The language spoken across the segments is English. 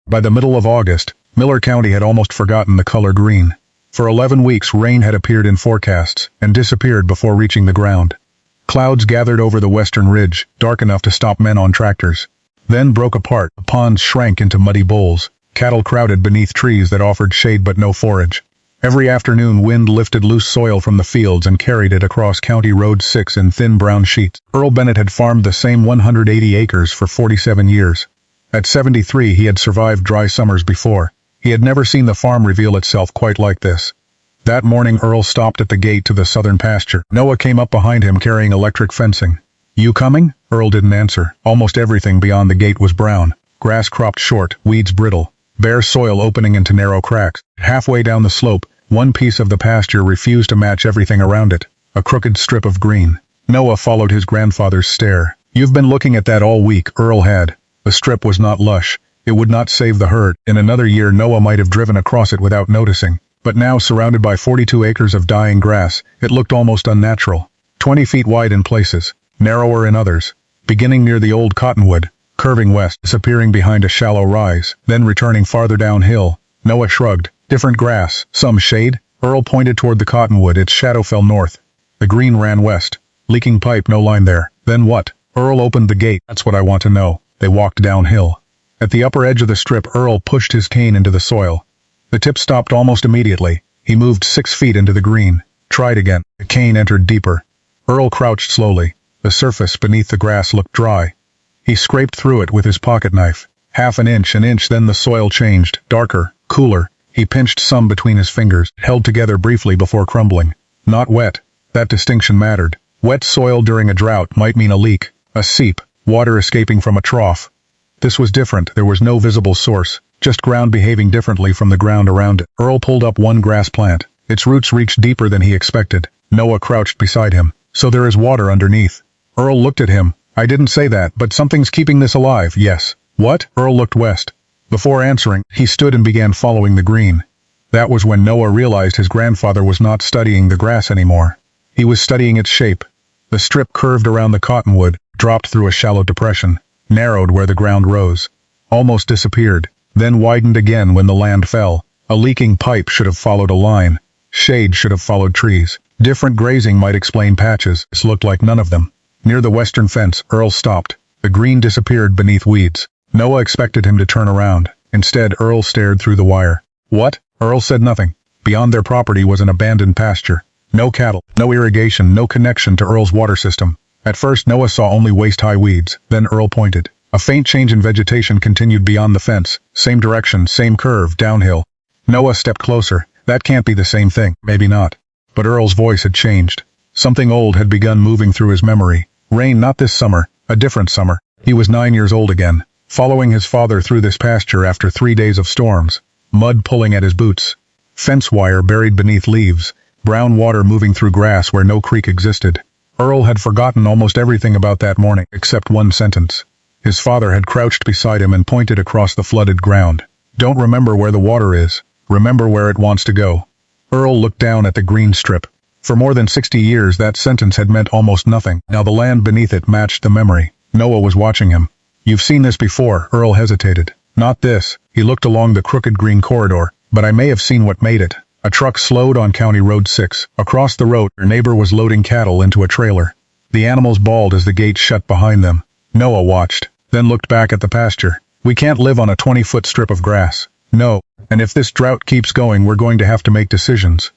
By the middle of August, Miller County had almost forgotten the color green. For 11 weeks rain had appeared in forecasts and disappeared before reaching the ground. Clouds gathered over the western ridge, dark enough to stop men on tractors. Then broke apart, the ponds shrank into muddy bowls, cattle crowded beneath trees that offered shade but no forage. Every afternoon wind lifted loose soil from the fields and carried it across County Road 6 in thin brown sheets. Earl Bennett had farmed the same 180 acres for 47 years. At 73 he had survived dry summers before. He had never seen the farm reveal itself quite like this. That morning Earl stopped at the gate to the southern pasture. Noah came up behind him carrying electric fencing. "You coming?" Earl didn't answer. Almost everything beyond the gate was brown. Grass cropped short, weeds brittle, bare soil opening into narrow cracks. Halfway down the slope, one piece of the pasture refused to match everything around it, a crooked strip of green. Noah followed his grandfather's stare. "You've been looking at that all week," Earl had. The strip was not lush. It would not save the herd. In another year Noah might have driven across it without noticing. But now, surrounded by 42 acres of dying grass, it looked almost unnatural. 20 feet wide in places, narrower in others, beginning near the old cottonwood, curving west, disappearing behind a shallow rise, then returning farther downhill. Noah shrugged. Different grass, some shade? Earl pointed toward the cottonwood. Its shadow fell north. The green ran west. Leaking pipe, no line there. Then what? Earl opened the gate. "That's what I want to know." They walked downhill. At the upper edge of the strip, Earl pushed his cane into the soil. The tip stopped almost immediately. He moved 6 feet into the green. Tried again. The cane entered deeper. Earl crouched slowly. The surface beneath the grass looked dry. He scraped through it with his pocket knife. Half an inch, then the soil changed, darker, cooler. He pinched some between his fingers, held together briefly before crumbling. Not wet. That distinction mattered. Wet soil during a drought might mean a leak, a seep, water escaping from a trough. This was different. There was no visible source, just ground behaving differently from the ground around it. Earl pulled up one grass plant. Its roots reached deeper than he expected. Noah crouched beside him. "So there is water underneath." Earl looked at him. "I didn't say that, but something's keeping this alive." "Yes." "What?" Earl looked west. Before answering, he stood and began following the green. That was when Noah realized his grandfather was not studying the grass anymore. He was studying its shape. The strip curved around the cottonwood, dropped through a shallow depression, narrowed where the ground rose, almost disappeared, then widened again when the land fell. A leaking pipe should have followed a line. Shade should have followed trees. Different grazing might explain patches. This looked like none of them. Near the western fence, Earl stopped. The green disappeared beneath weeds. Noah expected him to turn around. Instead, Earl stared through the wire. "What?" Earl said nothing. Beyond their property was an abandoned pasture. No cattle, no irrigation, no connection to Earl's water system. At first Noah saw only waist-high weeds, then Earl pointed. A faint change in vegetation continued beyond the fence. Same direction, same curve, downhill. Noah stepped closer. "That can't be the same thing." "Maybe not." But Earl's voice had changed. Something old had begun moving through his memory. Rain not this summer, a different summer. He was 9 years old again, following his father through this pasture after 3 days of storms. Mud pulling at his boots. Fence wire buried beneath leaves. Brown water moving through grass where no creek existed. Earl had forgotten almost everything about that morning, except one sentence. His father had crouched beside him and pointed across the flooded ground. "Don't remember where the water is. Remember where it wants to go." Earl looked down at the green strip. For more than 60 years that sentence had meant almost nothing. Now the land beneath it matched the memory. Noah was watching him. "You've seen this before." Earl hesitated. "Not this." He looked along the crooked green corridor. "But I may have seen what made it." A truck slowed on County Road 6. Across the road, her neighbor was loading cattle into a trailer. The animals bawled as the gate shut behind them. Noah watched, then looked back at the pasture. "We can't live on a 20-foot strip of grass." "No, and if this drought keeps going we're going to have to make decisions."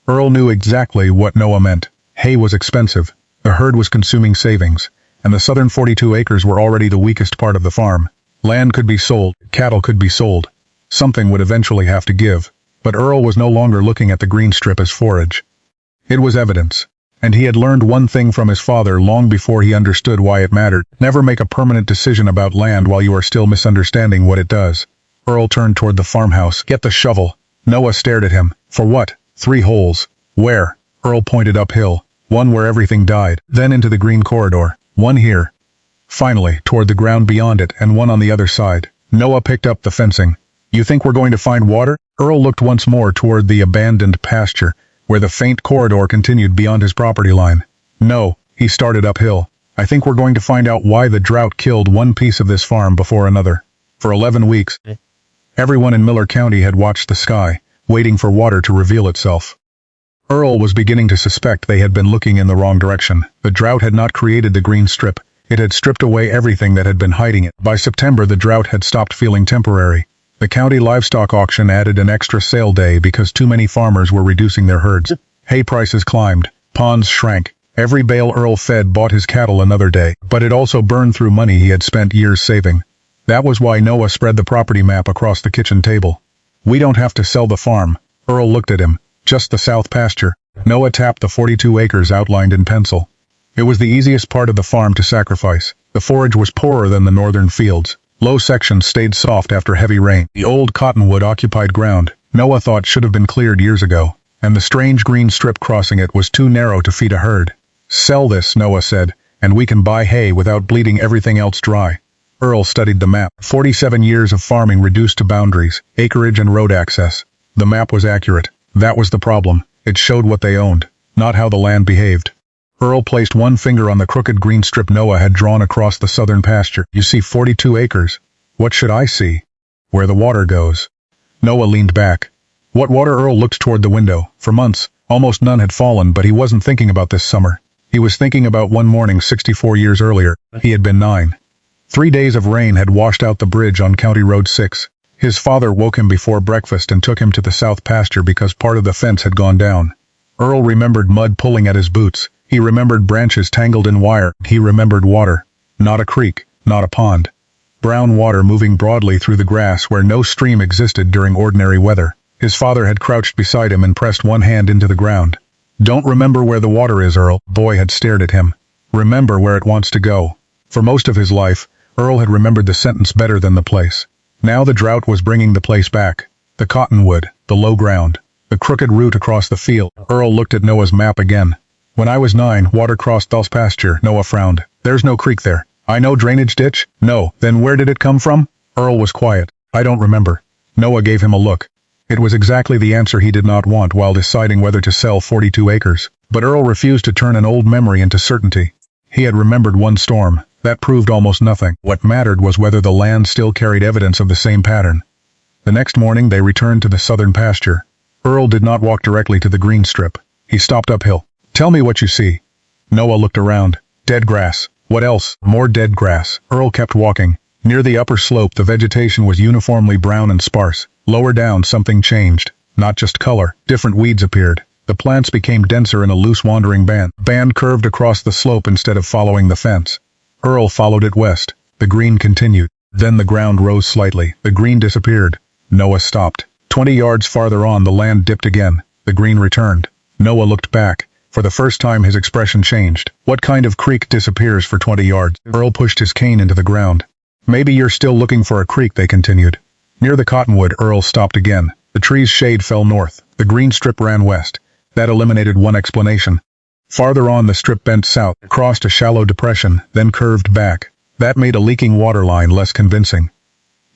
Earl knew exactly what Noah meant. Hay was expensive, the herd was consuming savings, and the southern 42 acres were already the weakest part of the farm. Land could be sold, cattle could be sold. Something would eventually have to give. But Earl was no longer looking at the green strip as forage. It was evidence. And he had learned one thing from his father long before he understood why it mattered. Never make a permanent decision about land while you are still misunderstanding what it does. Earl turned toward the farmhouse. "Get the shovel." Noah stared at him. "For what?" "3 holes." "Where?" Earl pointed uphill. "One where everything died, then into the green corridor. One here." Finally, toward the ground beyond it, and one on the other side. Noah picked up the fencing. "You think we're going to find water?" Earl looked once more toward the abandoned pasture, where the faint corridor continued beyond his property line. "No," he started uphill. "I think we're going to find out why the drought killed one piece of this farm before another. For 11 weeks. Everyone in Miller County had watched the sky, waiting for water to reveal itself. Earl was beginning to suspect they had been looking in the wrong direction. The drought had not created the green strip. It had stripped away everything that had been hiding it. By September, the drought had stopped feeling temporary. The county livestock auction added an extra sale day because too many farmers were reducing their herds. Hay prices climbed, ponds shrank. Every bale Earl fed bought his cattle another day, but it also burned through money he had spent years saving. That was why Noah spread the property map across the kitchen table. "We don't have to sell the farm." Earl looked at him. "Just the south pasture." Noah tapped the 42 acres outlined in pencil. It was the easiest part of the farm to sacrifice. The forage was poorer than the northern fields. Low sections stayed soft after heavy rain. The old cottonwood occupied ground Noah thought should have been cleared years ago, and the strange green strip crossing it was too narrow to feed a herd. "Sell this," Noah said, "and we can buy hay without bleeding everything else dry." Earl studied the map. 47 years of farming reduced to boundaries, acreage and road access. The map was accurate. That was the problem. It showed what they owned, not how the land behaved. Earl placed one finger on the crooked green strip Noah had drawn across the southern pasture. "You see 42 acres. What should I see?" "Where the water goes." Noah leaned back. "What water?" Earl looked toward the window. For months, almost none had fallen, but he wasn't thinking about this summer. He was thinking about one morning 64 years earlier. He had been 9. 3 days of rain had washed out the bridge on County Road 6. His father woke him before breakfast and took him to the south pasture because part of the fence had gone down. Earl remembered mud pulling at his boots. He remembered branches tangled in wire. He remembered water. Not a creek, not a pond. Brown water moving broadly through the grass where no stream existed during ordinary weather. His father had crouched beside him and pressed one hand into the ground. "Don't remember where the water is, Earl." The boy had stared at him. "Remember where it wants to go." For most of his life, Earl had remembered the sentence better than the place. Now the drought was bringing the place back. The cottonwood, the low ground, the crooked route across the field. Earl looked at Noah's map again. "When I was 9, water crossed Dulce pasture." Noah frowned. "There's no creek there." "I know drainage ditch." "No, then where did it come from?" Earl was quiet. "I don't remember." Noah gave him a look. It was exactly the answer he did not want while deciding whether to sell 42 acres. But Earl refused to turn an old memory into certainty. He had remembered one storm. That proved almost nothing. What mattered was whether the land still carried evidence of the same pattern. The next morning they returned to the southern pasture. Earl did not walk directly to the green strip. He stopped uphill. "Tell me what you see." Noah looked around. "Dead grass." "What else?" "More dead grass." Earl kept walking. Near the upper slope the vegetation was uniformly brown and sparse. Lower down something changed. Not just color. Different weeds appeared. The plants became denser in a loose wandering band. Band curved across the slope instead of following the fence. Earl followed it west. The green continued. Then the ground rose slightly. The green disappeared. Noah stopped. 20 yards farther on the land dipped again. The green returned. Noah looked back. For the first time his expression changed. "What kind of creek disappears for 20 yards? Earl pushed his cane into the ground. "Maybe you're still looking for a creek," they continued. Near the cottonwood, Earl stopped again. The tree's shade fell north. The green strip ran west. That eliminated one explanation. Farther on the strip bent south, crossed a shallow depression, then curved back. That made a leaking water line less convincing.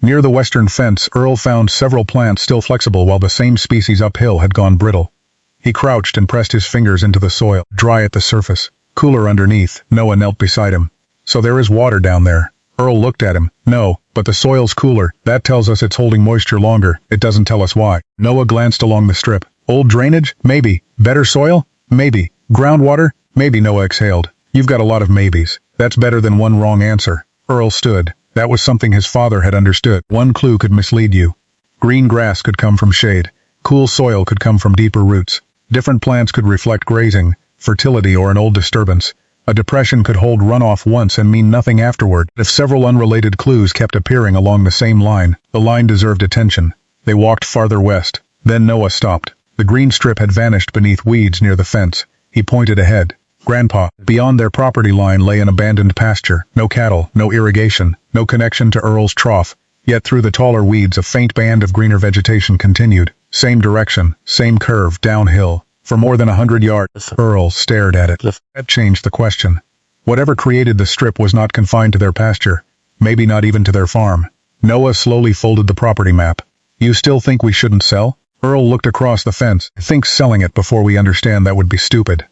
Near the western fence, Earl found several plants still flexible while the same species uphill had gone brittle. He crouched and pressed his fingers into the soil, dry at the surface, cooler underneath. Noah knelt beside him. "So there is water down there." Earl looked at him. "No, but the soil's cooler. That tells us it's holding moisture longer. It doesn't tell us why." Noah glanced along the strip. "Old drainage? Maybe. Better soil? Maybe. Groundwater? Maybe." Noah exhaled. "You've got a lot of maybes. That's better than one wrong answer." Earl stood. That was something his father had understood. One clue could mislead you. Green grass could come from shade. Cool soil could come from deeper roots. Different plants could reflect grazing, fertility, or an old disturbance. A depression could hold runoff once and mean nothing afterward. If several unrelated clues kept appearing along the same line, the line deserved attention. They walked farther west. Then Noah stopped. The green strip had vanished beneath weeds near the fence. He pointed ahead. "Grandpa." Beyond their property line lay an abandoned pasture. No cattle, no irrigation, no connection to Earl's trough. Yet through the taller weeds a faint band of greener vegetation continued. Same direction, same curve, downhill. For more than 100 yards, Earl stared at it. That changed the question. Whatever created the strip was not confined to their pasture. Maybe not even to their farm. Noah slowly folded the property map. "You still think we shouldn't sell?" Earl looked across the fence. "I think selling it before we understand that would be stupid."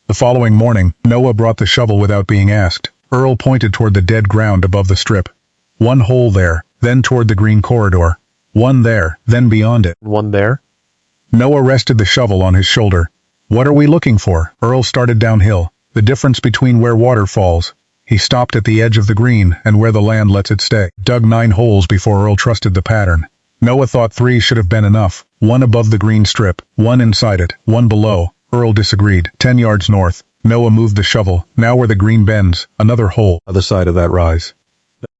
The following morning, Noah brought the shovel without being asked. Earl pointed toward the dead ground above the strip. "One hole there, then toward the green corridor." One there, then beyond it. One there? Noah rested the shovel on his shoulder. What are we looking for? Earl started downhill. The difference between where water falls. He stopped at the edge of the green and where the land lets it stay. Dug 9 holes before Earl trusted the pattern. Noah thought 3 should have been enough. 1 above the green strip, 1 inside it, 1 below. Earl disagreed. 10 yards north. Noah moved the shovel. Now where the green bends, another hole. Other side of that rise.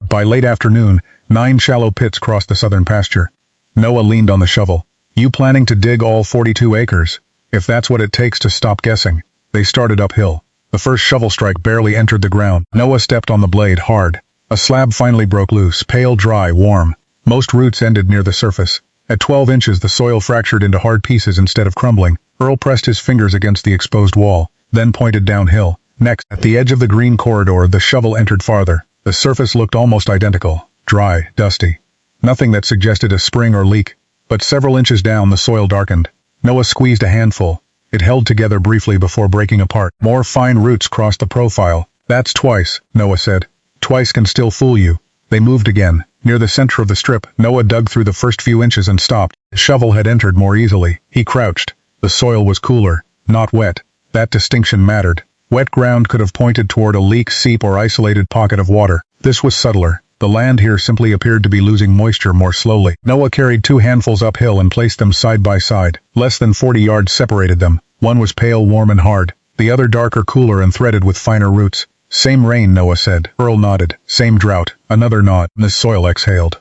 By late afternoon, 9 shallow pits crossed the southern pasture. Noah leaned on the shovel. You planning to dig all 42 acres? If that's what it takes to stop guessing. They started uphill. The first shovel strike barely entered the ground. Noah stepped on the blade hard. A slab finally broke loose, pale, dry, warm. Most roots ended near the surface. At 12 inches the soil fractured into hard pieces instead of crumbling. Earl pressed his fingers against the exposed wall, then pointed downhill. Next, at the edge of the green corridor, the shovel entered farther. The surface looked almost identical. Dry, dusty. Nothing that suggested a spring or leak. But several inches down the soil darkened. Noah squeezed a handful. It held together briefly before breaking apart. More fine roots crossed the profile. That's twice, Noah said. Twice can still fool you. They moved again. Near the center of the strip, Noah dug through the first few inches and stopped. The shovel had entered more easily. He crouched. The soil was cooler, not wet. That distinction mattered. Wet ground could have pointed toward a leak, seep, or isolated pocket of water. This was subtler. The land here simply appeared to be losing moisture more slowly. Noah carried 2 handfuls uphill and placed them side by side. Less than 40 yards separated them. One was pale, warm, and hard. The other darker, cooler, and threaded with finer roots. Same rain, Noah said. Earl nodded. Same drought. Another nod. The soil exhaled.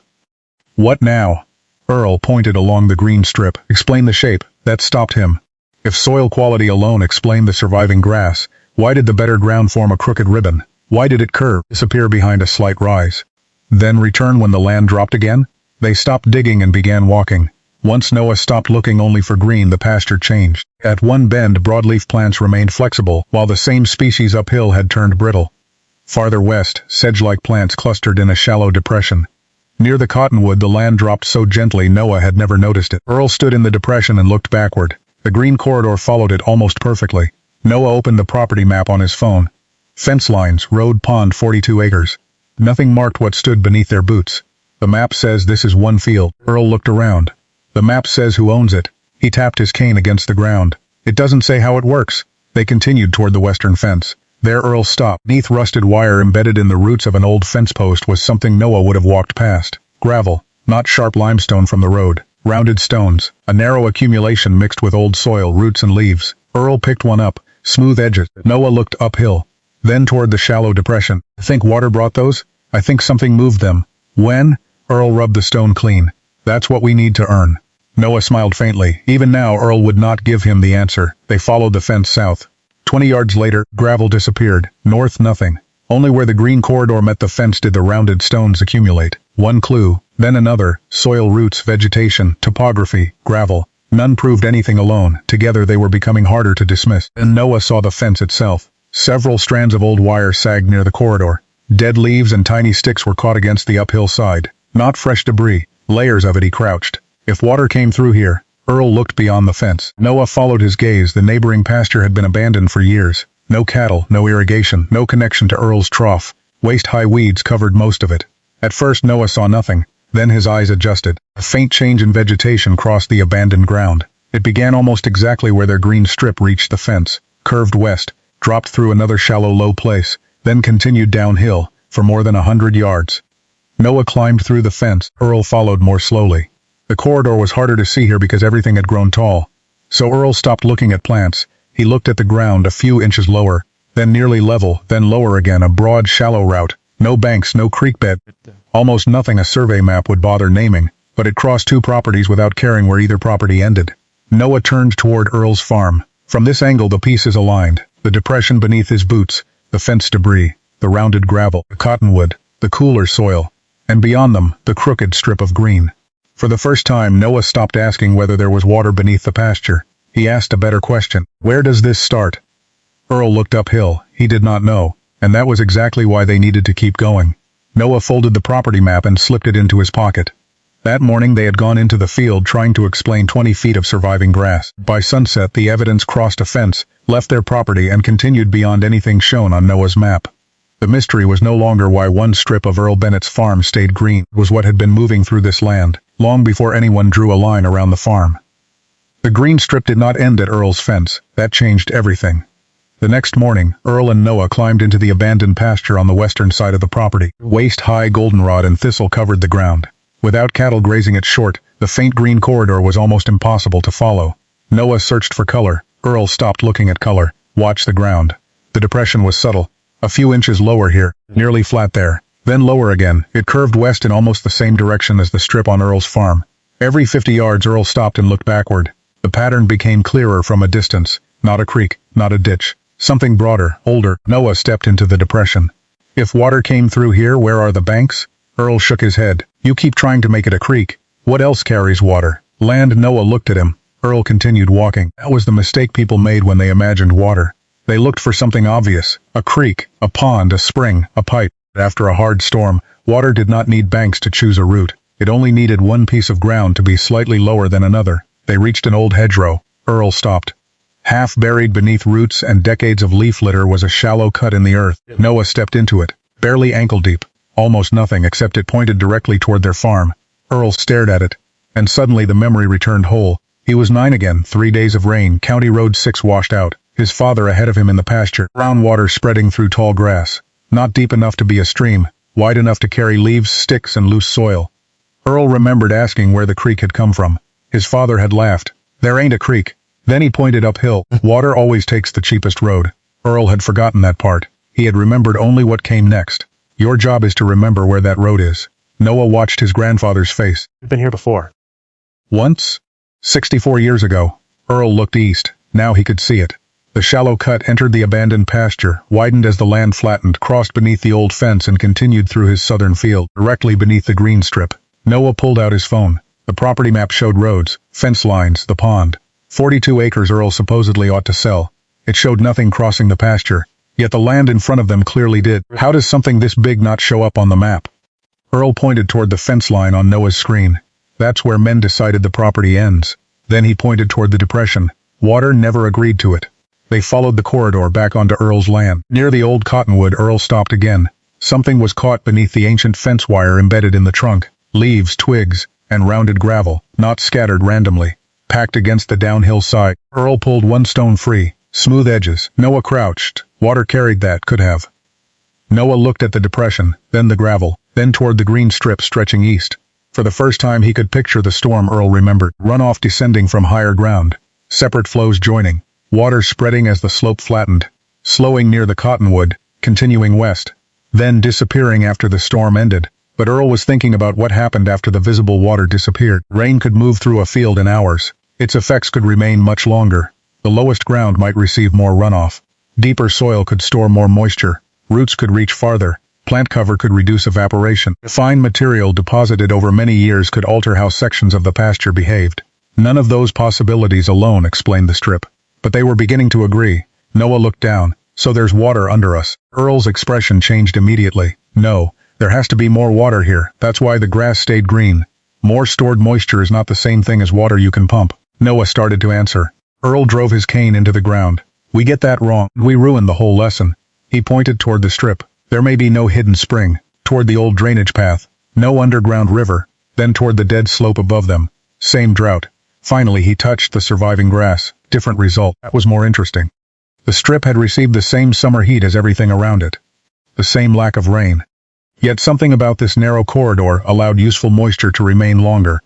What now? Earl pointed along the green strip. Explain the shape. That stopped him. If soil quality alone explained the surviving grass, why did the better ground form a crooked ribbon? Why did it curve, disappear behind a slight rise? Then return when the land dropped again? They stopped digging and began walking. Once Noah stopped looking only for green, the pasture changed. At one bend, broadleaf plants remained flexible, while the same species uphill had turned brittle. Farther west, sedge-like plants clustered in a shallow depression. Near the cottonwood, the land dropped so gently Noah had never noticed it. Earl stood in the depression and looked backward. The green corridor followed it almost perfectly. Noah opened the property map on his phone. Fence lines, road, pond, 42 acres. Nothing marked what stood beneath their boots. The map says this is one field. Earl looked around. The map says who owns it. He tapped his cane against the ground. It doesn't say how it works. They continued toward the western fence. There Earl stopped. Beneath rusted wire embedded in the roots of an old fence post was something Noah would have walked past. Gravel, not sharp limestone from the road. Rounded stones, a narrow accumulation mixed with old soil, roots and leaves. Earl picked one up. Smooth edges. Noah looked uphill. Then toward the shallow depression. Think water brought those? I think something moved them. When? Earl rubbed the stone clean. That's what we need to earn. Noah smiled faintly. Even now Earl would not give him the answer. They followed the fence south. 20 yards later, gravel disappeared. North, nothing. Only where the green corridor met the fence did the rounded stones accumulate. One clue, then another. Soil, roots, vegetation, topography, gravel. None proved anything alone. Together they were becoming harder to dismiss. And Noah saw the fence itself. Several strands of old wire sagged near the corridor. Dead leaves and tiny sticks were caught against the uphill side. Not fresh debris. Layers of it. He crouched. If water came through here. Earl looked beyond the fence. Noah followed his gaze. The neighboring pasture had been abandoned for years. No cattle, no irrigation, no connection to Earl's trough. Waist-high weeds covered most of it. At first Noah saw nothing. Then his eyes adjusted. A faint change in vegetation crossed the abandoned ground. It began almost exactly where their green strip reached the fence, curved west, dropped through another shallow low place, then continued downhill, for more than 100 yards. Noah climbed through the fence. Earl followed more slowly. The corridor was harder to see here because everything had grown tall. So Earl stopped looking at plants. He looked at the ground a few inches lower, then nearly level, then lower again, a broad, shallow route. No banks, no creek bed. Almost nothing a survey map would bother naming, but it crossed 2 properties without caring where either property ended. Noah turned toward Earl's farm. From this angle the pieces aligned. The depression beneath his boots, the fence debris, the rounded gravel, the cottonwood, the cooler soil, and beyond them, the crooked strip of green. For the first time, Noah stopped asking whether there was water beneath the pasture. He asked a better question. Where does this start? Earl looked uphill. He did not know, and that was exactly why they needed to keep going. Noah folded the property map and slipped it into his pocket. That morning they had gone into the field trying to explain 20 feet of surviving grass. By sunset the evidence crossed a fence, left their property and continued beyond anything shown on Noah's map. The mystery was no longer why one strip of Earl Bennett's farm stayed green. It was what had been moving through this land, long before anyone drew a line around the farm. The green strip did not end at Earl's fence. That changed everything. The next morning, Earl and Noah climbed into the abandoned pasture on the western side of the property. Waist-high goldenrod and thistle covered the ground. Without cattle grazing it short, the faint green corridor was almost impossible to follow. Noah searched for color. Earl stopped looking at color, watched the ground. The depression was subtle. A few inches lower here, nearly flat there. Then lower again, it curved west in almost the same direction as the strip on Earl's farm. Every 50 yards Earl stopped and looked backward. The pattern became clearer from a distance. Not a creek, not a ditch. Something broader, older. Noah stepped into the depression. If water came through here, where are the banks? Earl shook his head. You keep trying to make it a creek. What else carries water? Land. Noah looked at him. Earl continued walking. That was the mistake people made when they imagined water. They looked for something obvious. A creek, a pond, a spring, a pipe. After a hard storm, water did not need banks to choose a route. It only needed one piece of ground to be slightly lower than another. They reached an old hedgerow. Earl stopped. Half buried beneath roots and decades of leaf litter was a shallow cut in the earth. Noah stepped into it, barely ankle deep. Almost nothing except it pointed directly toward their farm. Earl stared at it, and suddenly the memory returned whole. He was 9 again, 3 days of rain, County Road 6 washed out. His father ahead of him in the pasture, brown water spreading through tall grass. Not deep enough to be a stream, wide enough to carry leaves, sticks, and loose soil. Earl remembered asking where the creek had come from. His father had laughed. There ain't a creek. Then he pointed uphill. Water always takes the cheapest road. Earl had forgotten that part. He had remembered only what came next. Your job is to remember where that road is. Noah watched his grandfather's face. We've been here before. Once? 64 years ago. Earl looked east. Now he could see it. The shallow cut entered the abandoned pasture, widened as the land flattened, crossed beneath the old fence and continued through his southern field, directly beneath the green strip. Noah pulled out his phone. The property map showed roads, fence lines, the pond. 42 acres Earl supposedly ought to sell. It showed nothing crossing the pasture, yet the land in front of them clearly did. How does something this big not show up on the map? Earl pointed toward the fence line on Noah's screen. That's where men decided the property ends. Then he pointed toward the depression. Water never agreed to it. They followed the corridor back onto Earl's land. Near the old cottonwood, Earl stopped again. Something was caught beneath the ancient fence wire embedded in the trunk. Leaves, twigs, and rounded gravel, not scattered randomly. Packed against the downhill side. Earl pulled one stone free. Smooth edges. Noah crouched. Water carried that, could have. Noah looked at the depression, then the gravel, then toward the green strip stretching east. For the first time he could picture the storm Earl remembered. Runoff descending from higher ground. Separate flows joining. Water spreading as the slope flattened. Slowing near the cottonwood, continuing west. Then disappearing after the storm ended. But Earl was thinking about what happened after the visible water disappeared. Rain could move through a field in hours. Its effects could remain much longer. The lowest ground might receive more runoff. Deeper soil could store more moisture. Roots could reach farther. Plant cover could reduce evaporation. Fine material deposited over many years could alter how sections of the pasture behaved. None of those possibilities alone explained the strip. But they were beginning to agree. Noah looked down. So there's water under us. Earl's expression changed immediately. No, there has to be more water here. That's why the grass stayed green. More stored moisture is not the same thing as water you can pump. Noah started to answer. Earl drove his cane into the ground. We get that wrong. We ruined the whole lesson. He pointed toward the strip. There may be no hidden spring. Toward the old drainage path. No underground river. Then toward the dead slope above them. Same drought. Finally he touched the surviving grass. Different result. That was more interesting. The strip had received the same summer heat as everything around it. The same lack of rain. Yet something about this narrow corridor allowed useful moisture to remain longer.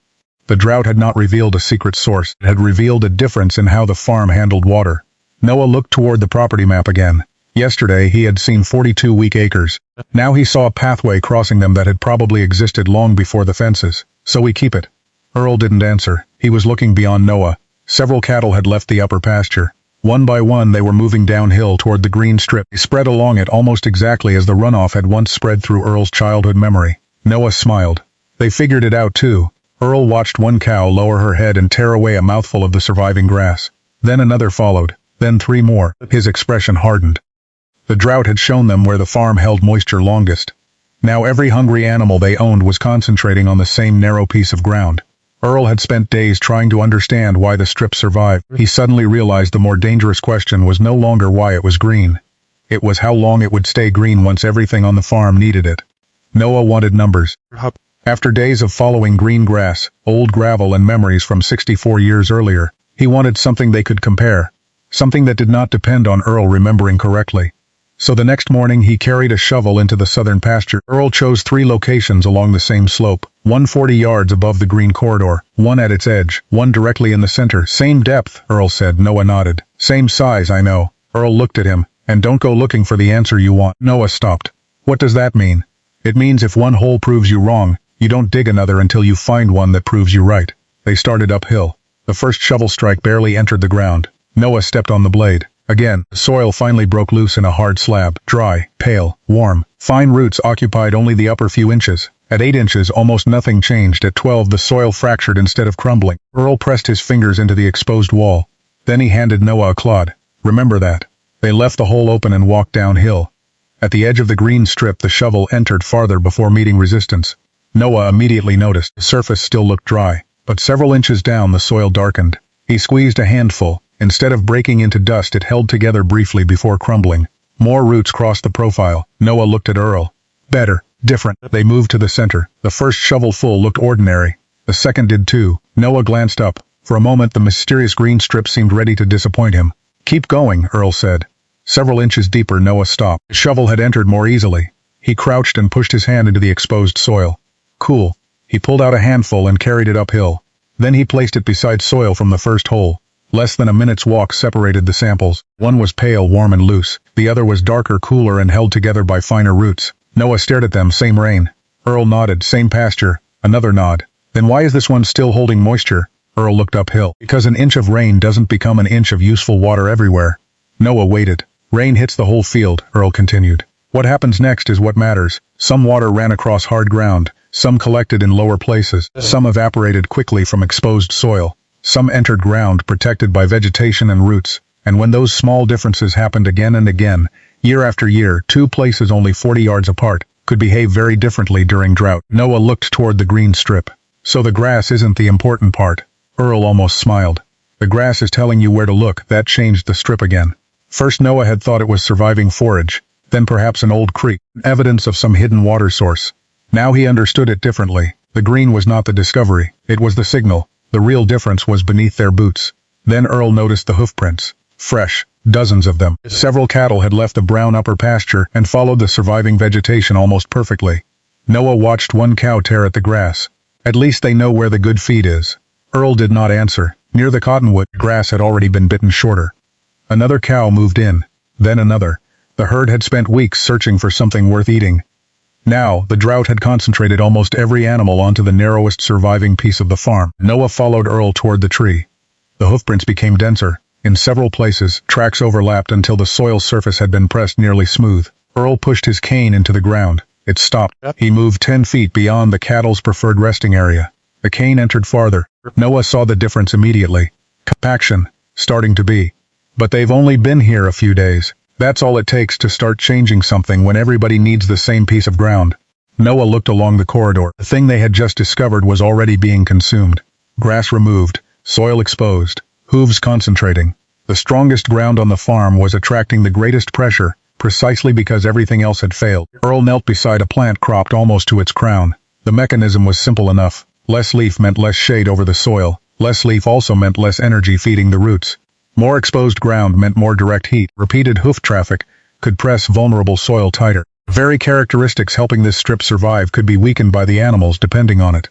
The drought had not revealed a secret source. It had revealed a difference in how the farm handled water. Noah looked toward the property map again. Yesterday he had seen 42 weak acres. Now he saw a pathway crossing them that had probably existed long before the fences. So we keep it. Earl didn't answer. He was looking beyond Noah. Several cattle had left the upper pasture. One by one they were moving downhill toward the green strip. They spread along it almost exactly as the runoff had once spread through Earl's childhood memory. Noah smiled. They figured it out too. Earl watched one cow lower her head and tear away a mouthful of the surviving grass. Then another followed. Then 3 more. His expression hardened. The drought had shown them where the farm held moisture longest. Now every hungry animal they owned was concentrating on the same narrow piece of ground. Earl had spent days trying to understand why the strip survived. He suddenly realized the more dangerous question was no longer why it was green. It was how long it would stay green once everything on the farm needed it. Noah wanted numbers. After days of following green grass, old gravel and memories from 64 years earlier, he wanted something they could compare. Something that did not depend on Earl remembering correctly. So the next morning he carried a shovel into the southern pasture. Earl chose 3 locations along the same slope, one 40 yards above the green corridor, one at its edge, one directly in the center. Same depth, Earl said. Noah nodded. Same size, I know. Earl looked at him. And don't go looking for the answer you want. Noah stopped. What does that mean? It means if one hole proves you wrong, you don't dig another until you find one that proves you right. They started uphill. The first shovel strike barely entered the ground. Noah stepped on the blade. Again, the soil finally broke loose in a hard slab, dry, pale, warm. Fine roots occupied only the upper few inches. At 8 inches, almost nothing changed. At 12, the soil fractured instead of crumbling. Earl pressed his fingers into the exposed wall. Then he handed Noah a clod. Remember that. They left the hole open and walked downhill. At the edge of the green strip, the shovel entered farther before meeting resistance. Noah immediately noticed the surface still looked dry, but several inches down the soil darkened. He squeezed a handful. Instead of breaking into dust, it held together briefly before crumbling. More roots crossed the profile. Noah looked at Earl. Better. Different. They moved to the center. The first shovelful looked ordinary. The second did too. Noah glanced up. For a moment the mysterious green strip seemed ready to disappoint him. Keep going, Earl said. Several inches deeper, Noah stopped. The shovel had entered more easily. He crouched and pushed his hand into the exposed soil. Cool. He pulled out a handful and carried it uphill. Then he placed it beside soil from the first hole. Less than a minute's walk separated the samples. One was pale, warm and loose. The other was darker, cooler and held together by finer roots. Noah stared at them. Same rain. Earl nodded. Same pasture. Another nod. Then why is this one still holding moisture? Earl looked uphill. Because an inch of rain doesn't become an inch of useful water everywhere. Noah waited. Rain hits the whole field, Earl continued. What happens next is what matters. Some water ran across hard ground. Some collected in lower places. Some evaporated quickly from exposed soil. Some entered ground protected by vegetation and roots, and when those small differences happened again and again, year after year, 2 places only 40 yards apart, could behave very differently during drought. Noah looked toward the green strip. So the grass isn't the important part. Earl almost smiled. The grass is telling you where to look. That changed the strip again. First Noah had thought it was surviving forage, then perhaps an old creek, evidence of some hidden water source. Now he understood it differently. The green was not the discovery, it was the signal. The real difference was beneath their boots. Then Earl noticed the hoofprints. Fresh, dozens of them. Several cattle had left the brown upper pasture and followed the surviving vegetation almost perfectly. Noah watched one cow tear at the grass. At least they know where the good feed is. Earl did not answer. Near the cottonwood, grass had already been bitten shorter. Another cow moved in. Then another. The herd had spent weeks searching for something worth eating. Now, the drought had concentrated almost every animal onto the narrowest surviving piece of the farm. Noah followed Earl toward the tree. The hoofprints became denser. In several places, tracks overlapped until the soil surface had been pressed nearly smooth. Earl pushed his cane into the ground. It stopped. He moved 10 feet beyond the cattle's preferred resting area. The cane entered farther. Noah saw the difference immediately. Compaction, starting to be. But they've only been here a few days. That's all it takes to start changing something when everybody needs the same piece of ground. Noah looked along the corridor. The thing they had just discovered was already being consumed. Grass removed, soil exposed, hooves concentrating. The strongest ground on the farm was attracting the greatest pressure, precisely because everything else had failed. Earl knelt beside a plant cropped almost to its crown. The mechanism was simple enough. Less leaf meant less shade over the soil. Less leaf also meant less energy feeding the roots. More exposed ground meant more direct heat. Repeated hoof traffic could press vulnerable soil tighter. Very characteristics helping this strip survive could be weakened by the animals depending on it.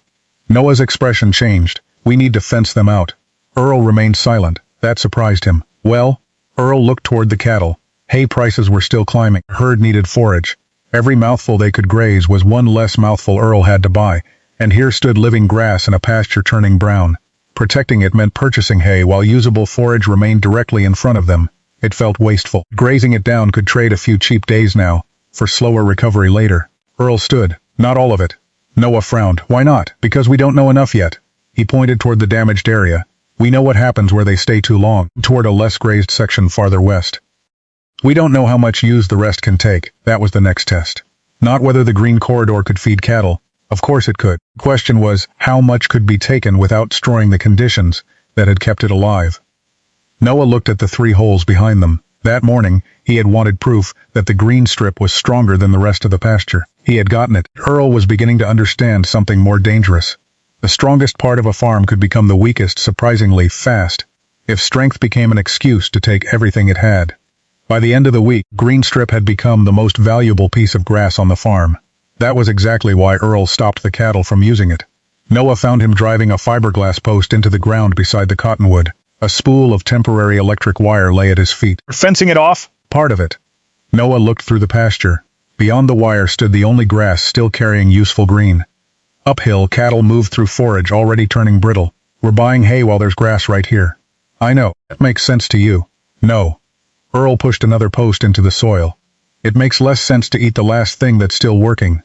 Noah's expression changed. We need to fence them out. Earl remained silent. That surprised him. Well? Earl looked toward the cattle. Hay prices were still climbing. Herd needed forage. Every mouthful they could graze was one less mouthful Earl had to buy, and here stood living grass in a pasture turning brown. Protecting it meant purchasing hay while usable forage remained directly in front of them. It felt wasteful. Grazing it down could trade a few cheap days now, for slower recovery later. Earl stood. Not all of it. Noah frowned. Why not? Because we don't know enough yet. He pointed toward the damaged area. We know what happens where they stay too long, toward a less grazed section farther west. We don't know how much use the rest can take. That was the next test. Not whether the green corridor could feed cattle. Of course it could. The question was, how much could be taken without destroying the conditions that had kept it alive? Noah looked at the 3 holes behind them. That morning, he had wanted proof that the green strip was stronger than the rest of the pasture. He had gotten it. Earl was beginning to understand something more dangerous. The strongest part of a farm could become the weakest surprisingly fast, if strength became an excuse to take everything it had. By the end of the week, green strip had become the most valuable piece of grass on the farm. That was exactly why Earl stopped the cattle from using it. Noah found him driving a fiberglass post into the ground beside the cottonwood. A spool of temporary electric wire lay at his feet. Fencing it off? Part of it. Noah looked through the pasture. Beyond the wire stood the only grass still carrying useful green. Uphill, cattle moved through forage already turning brittle. We're buying hay while there's grass right here. I know. That makes sense to you. No. Earl pushed another post into the soil. It makes less sense to eat the last thing that's still working.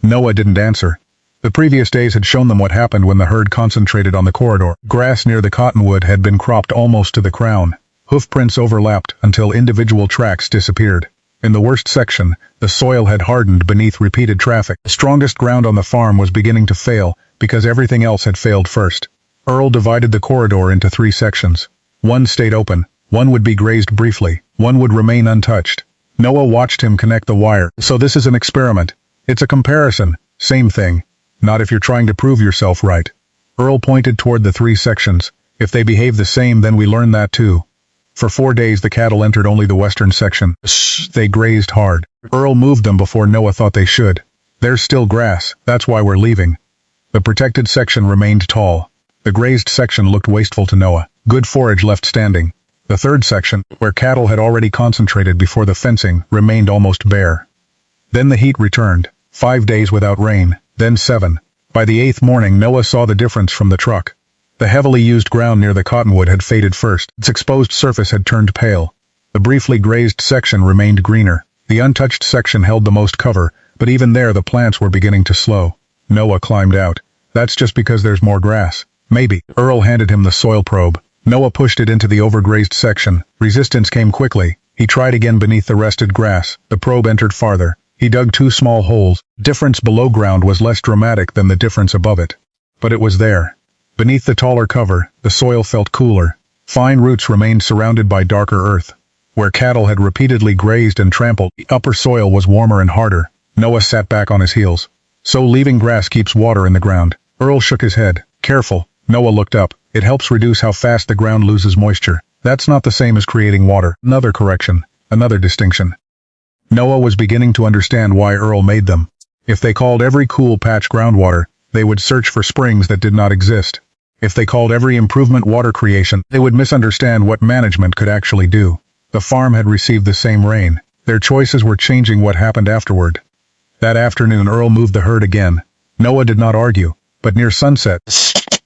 Noah didn't answer. The previous days had shown them what happened when the herd concentrated on the corridor. Grass near the cottonwood had been cropped almost to the crown. Hoofprints overlapped until individual tracks disappeared. In the worst section, the soil had hardened beneath repeated traffic. The strongest ground on the farm was beginning to fail because everything else had failed first. Earl divided the corridor into 3 sections. One stayed open, one would be grazed briefly, one would remain untouched. Noah watched him connect the wire. So this is an experiment. It's a comparison. Same thing. Not if you're trying to prove yourself right. Earl pointed toward the 3 sections. If they behave the same, then we learn that too. For 4 days the cattle entered only the western section. They grazed hard. Earl moved them before Noah thought they should. There's still grass, that's why we're leaving. The protected section remained tall. The grazed section looked wasteful to Noah. Good forage left standing. The 3rd section, where cattle had already concentrated before the fencing, remained almost bare. Then the heat returned. 5 days without rain, then 7. By the 8th morning Noah saw the difference from the truck. The heavily used ground near the cottonwood had faded first. Its exposed surface had turned pale. The briefly grazed section remained greener. The untouched section held the most cover, but even there the plants were beginning to slow. Noah climbed out. That's just because there's more grass. Maybe. Earl handed him the soil probe. Noah pushed it into the overgrazed section. Resistance came quickly. He tried again beneath the rested grass. The probe entered farther. He dug 2 small holes. Difference below ground was less dramatic than the difference above it. But it was there. Beneath the taller cover, the soil felt cooler. Fine roots remained surrounded by darker earth. Where cattle had repeatedly grazed and trampled, the upper soil was warmer and harder. Noah sat back on his heels. So leaving grass keeps water in the ground. Earl shook his head. Careful. Noah looked up. It helps reduce how fast the ground loses moisture. That's not the same as creating water. Another correction. Another distinction. Noah was beginning to understand why Earl made them. If they called every cool patch groundwater, they would search for springs that did not exist. If they called every improvement water creation, they would misunderstand what management could actually do. The farm had received the same rain. Their choices were changing what happened afterward. That afternoon Earl moved the herd again. Noah did not argue, but near sunset,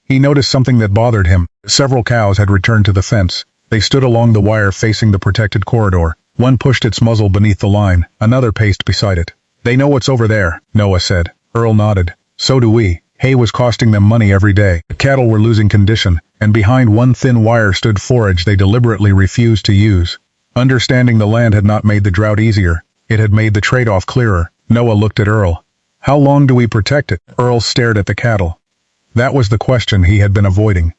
he noticed something that bothered him. Several cows had returned to the fence. They stood along the wire facing the protected corridor. One pushed its muzzle beneath the line, another paced beside it. They know what's over there, Noah said. Earl nodded. So do we. Hay was costing them money every day. The cattle were losing condition, and behind one thin wire stood forage they deliberately refused to use. Understanding the land had not made the drought easier. It had made the trade-off clearer. Noah looked at Earl. How long do we protect it? Earl stared at the cattle. That was the question he had been avoiding.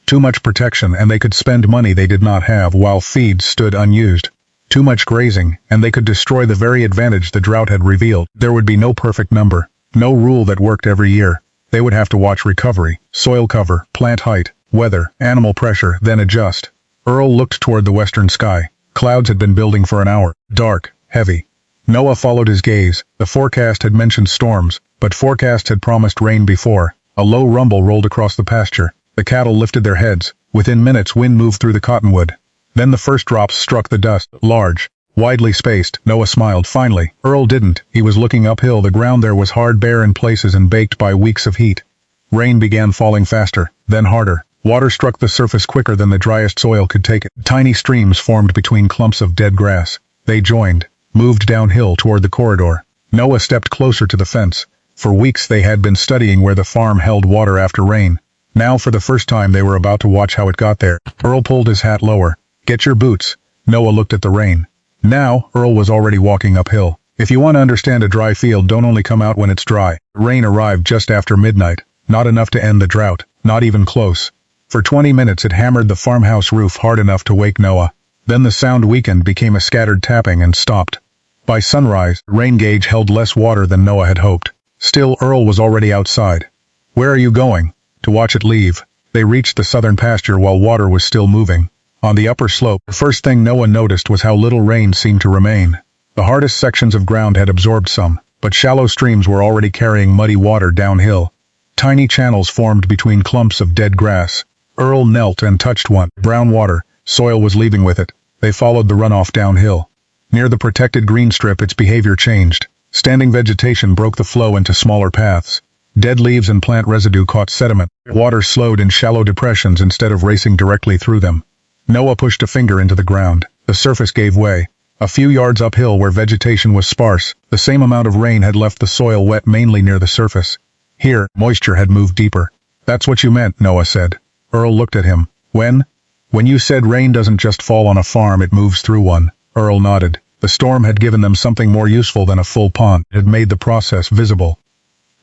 Too much protection and they could spend money they did not have while feeds stood unused. Too much grazing, and they could destroy the very advantage the drought had revealed. There would be no perfect number, no rule that worked every year. They would have to watch recovery, soil cover, plant height, weather, animal pressure, then adjust. Earl looked toward the western sky. Clouds had been building for an hour, dark, heavy. Noah followed his gaze. The forecast had mentioned storms, but forecasts had promised rain before. A low rumble rolled across the pasture. The cattle lifted their heads. Within minutes wind moved through the cottonwood. Then the first drops struck the dust, large, widely spaced. Noah smiled finally. Earl didn't. He was looking uphill. The ground there was hard, bare in places and baked by weeks of heat. Rain began falling faster, then harder. Water struck the surface quicker than the driest soil could take it. Tiny streams formed between clumps of dead grass. They joined, moved downhill toward the corridor. Noah stepped closer to the fence. For weeks they had been studying where the farm held water after rain. Now for the first time they were about to watch how it got there. Earl pulled his hat lower. Get your boots. Noah looked at the rain. Now, Earl was already walking uphill. If you want to understand a dry field, don't only come out when it's dry. Rain arrived just after midnight. Not enough to end the drought. Not even close. For 20 minutes it hammered the farmhouse roof hard enough to wake Noah. Then the sound weakened, became a scattered tapping, and stopped. By sunrise, the rain gauge held less water than Noah had hoped. Still, Earl was already outside. "Where are you going?" "To watch it leave." They reached the southern pasture while water was still moving. On the upper slope, the first thing Noah noticed was how little rain seemed to remain. The hardest sections of ground had absorbed some, but shallow streams were already carrying muddy water downhill. Tiny channels formed between clumps of dead grass. Earl knelt and touched one. Brown water. Soil was leaving with it. They followed the runoff downhill. Near the protected green strip, its behavior changed. Standing vegetation broke the flow into smaller paths. Dead leaves and plant residue caught sediment. Water slowed in shallow depressions instead of racing directly through them. Noah pushed a finger into the ground. The surface gave way. A few yards uphill where vegetation was sparse, the same amount of rain had left the soil wet mainly near the surface. Here, moisture had moved deeper. "That's what you meant," Noah said. Earl looked at him. "When you said rain doesn't just fall on a farm, it moves through one." Earl nodded. The storm had given them something more useful than a full pond. It had made the process visible.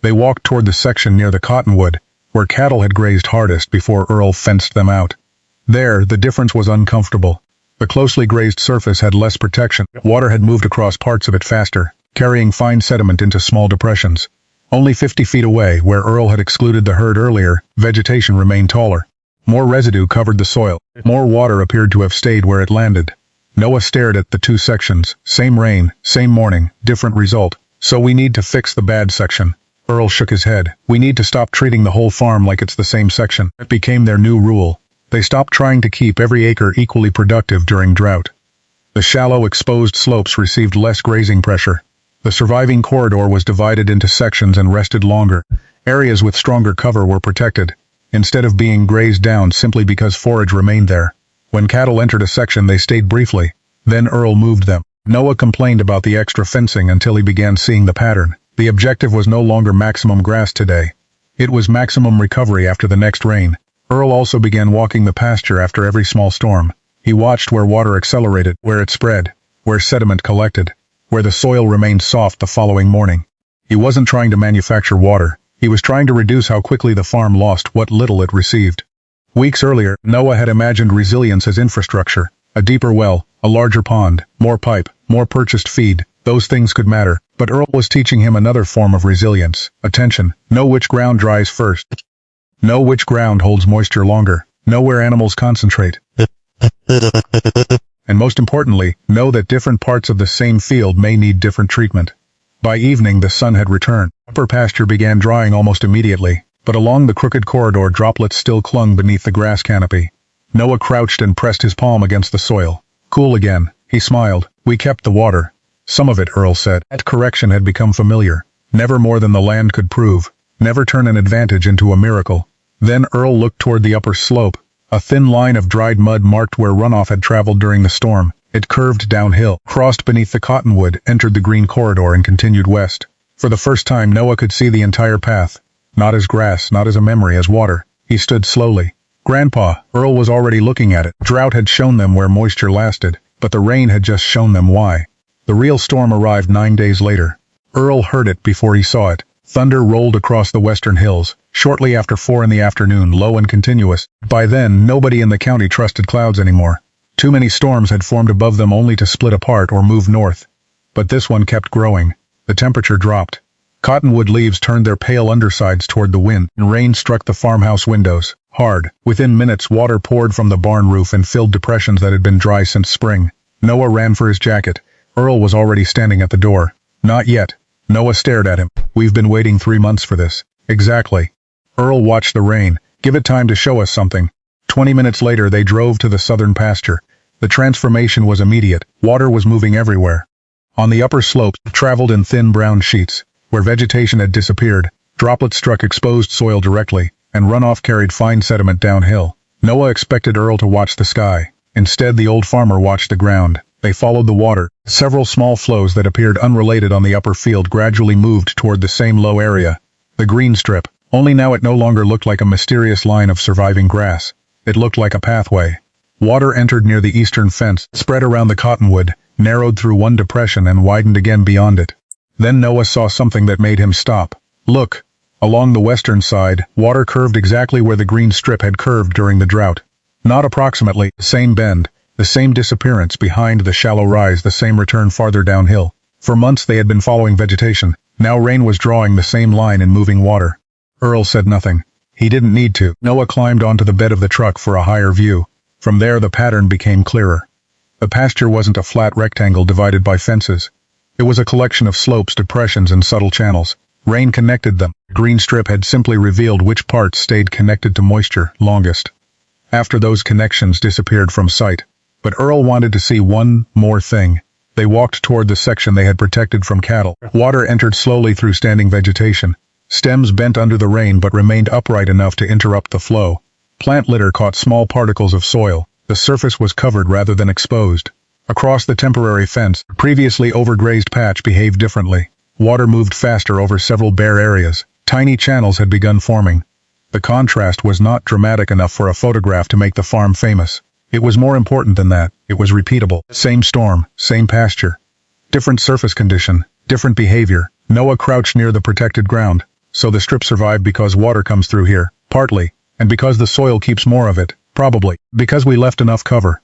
They walked toward the section near the cottonwood, where cattle had grazed hardest before Earl fenced them out. There, the difference was uncomfortable. The closely grazed surface had less protection. Water had moved across parts of it faster, carrying fine sediment into small depressions. Only 50 feet away, where Earl had excluded the herd earlier, vegetation remained taller. More residue covered the soil. More water appeared to have stayed where it landed. Noah stared at the two sections. Same rain, same morning, different result. "So we need to fix the bad section." Earl shook his head. "We need to stop treating the whole farm like it's the same section." It became their new rule. They stopped trying to keep every acre equally productive during drought. The shallow, exposed slopes received less grazing pressure. The surviving corridor was divided into sections and rested longer. Areas with stronger cover were protected, instead of being grazed down simply because forage remained there. When cattle entered a section, they stayed briefly. Then Earl moved them. Noah complained about the extra fencing until he began seeing the pattern. The objective was no longer maximum grass today. It was maximum recovery after the next rain. Earl also began walking the pasture after every small storm. He watched where water accelerated, where it spread, where sediment collected, where the soil remained soft the following morning. He wasn't trying to manufacture water. He was trying to reduce how quickly the farm lost what little it received. Weeks earlier, Noah had imagined resilience as infrastructure. A deeper well, a larger pond, more pipe, more purchased feed. Those things could matter. But Earl was teaching him another form of resilience. Attention. Know which ground dries first. Know which ground holds moisture longer. Know where animals concentrate. And most importantly, know that different parts of the same field may need different treatment. By evening, the sun had returned. Upper pasture began drying almost immediately, but along the crooked corridor, droplets still clung beneath the grass canopy. Noah crouched and pressed his palm against the soil. "Cool again." He smiled. "We kept the water." "Some of it," Earl said. That correction had become familiar. Never more than the land could prove. Never turn an advantage into a miracle. Then Earl looked toward the upper slope. A thin line of dried mud marked where runoff had traveled during the storm. It curved downhill, crossed beneath the cottonwood, entered the green corridor, and continued west. For the first time, Noah could see the entire path. Not as grass, not as a memory, as water. He stood slowly. "Grandpa," Earl was already looking at it. Drought had shown them where moisture lasted, but the rain had just shown them why. The real storm arrived 9 days later. Earl heard it before he saw it. Thunder rolled across the western hills, shortly after 4 in the afternoon, low and continuous. By then, nobody in the county trusted clouds anymore. Too many storms had formed above them only to split apart or move north. But this one kept growing. The temperature dropped. Cottonwood leaves turned their pale undersides toward the wind, and rain struck the farmhouse windows, hard. Within minutes, water poured from the barn roof and filled depressions that had been dry since spring. Noah ran for his jacket. Earl was already standing at the door. "Not yet." Noah stared at him. "We've been waiting 3 months for this." "Exactly." Earl watched the rain. "Give it time to show us something." 20 minutes later, they drove to the southern pasture. The transformation was immediate. Water was moving everywhere. On the upper slopes, it traveled in thin brown sheets. Where vegetation had disappeared, droplets struck exposed soil directly, and runoff carried fine sediment downhill. Noah expected Earl to watch the sky. Instead, the old farmer watched the ground. They followed the water. Several small flows that appeared unrelated on the upper field gradually moved toward the same low area. The green strip. Only now it no longer looked like a mysterious line of surviving grass. It looked like a pathway. Water entered near the eastern fence, spread around the cottonwood, narrowed through one depression and widened again beyond it. Then Noah saw something that made him stop. "Look." Along the western side, water curved exactly where the green strip had curved during the drought. Not approximately, the same bend, the same disappearance behind the shallow rise, the same return farther downhill. For months they had been following vegetation. Now rain was drawing the same line in moving water. Earl said nothing. He didn't need to. Noah climbed onto the bed of the truck for a higher view. From there the pattern became clearer. The pasture wasn't a flat rectangle divided by fences. It was a collection of slopes, depressions, and subtle channels. Rain connected them. The green strip had simply revealed which parts stayed connected to moisture longest. After those connections disappeared from sight. But Earl wanted to see one more thing. They walked toward the section they had protected from cattle. Water entered slowly through standing vegetation. Stems bent under the rain but remained upright enough to interrupt the flow. Plant litter caught small particles of soil. The surface was covered rather than exposed. Across the temporary fence, the previously overgrazed patch behaved differently. Water moved faster over several bare areas. Tiny channels had begun forming. The contrast was not dramatic enough for a photograph to make the farm famous. It was more important than that. It was repeatable. Same storm, same pasture. Different surface condition, different behavior. Noah crouched near the protected ground. So the strip survived because water comes through here, partly, and because the soil keeps more of it, probably, because we left enough cover.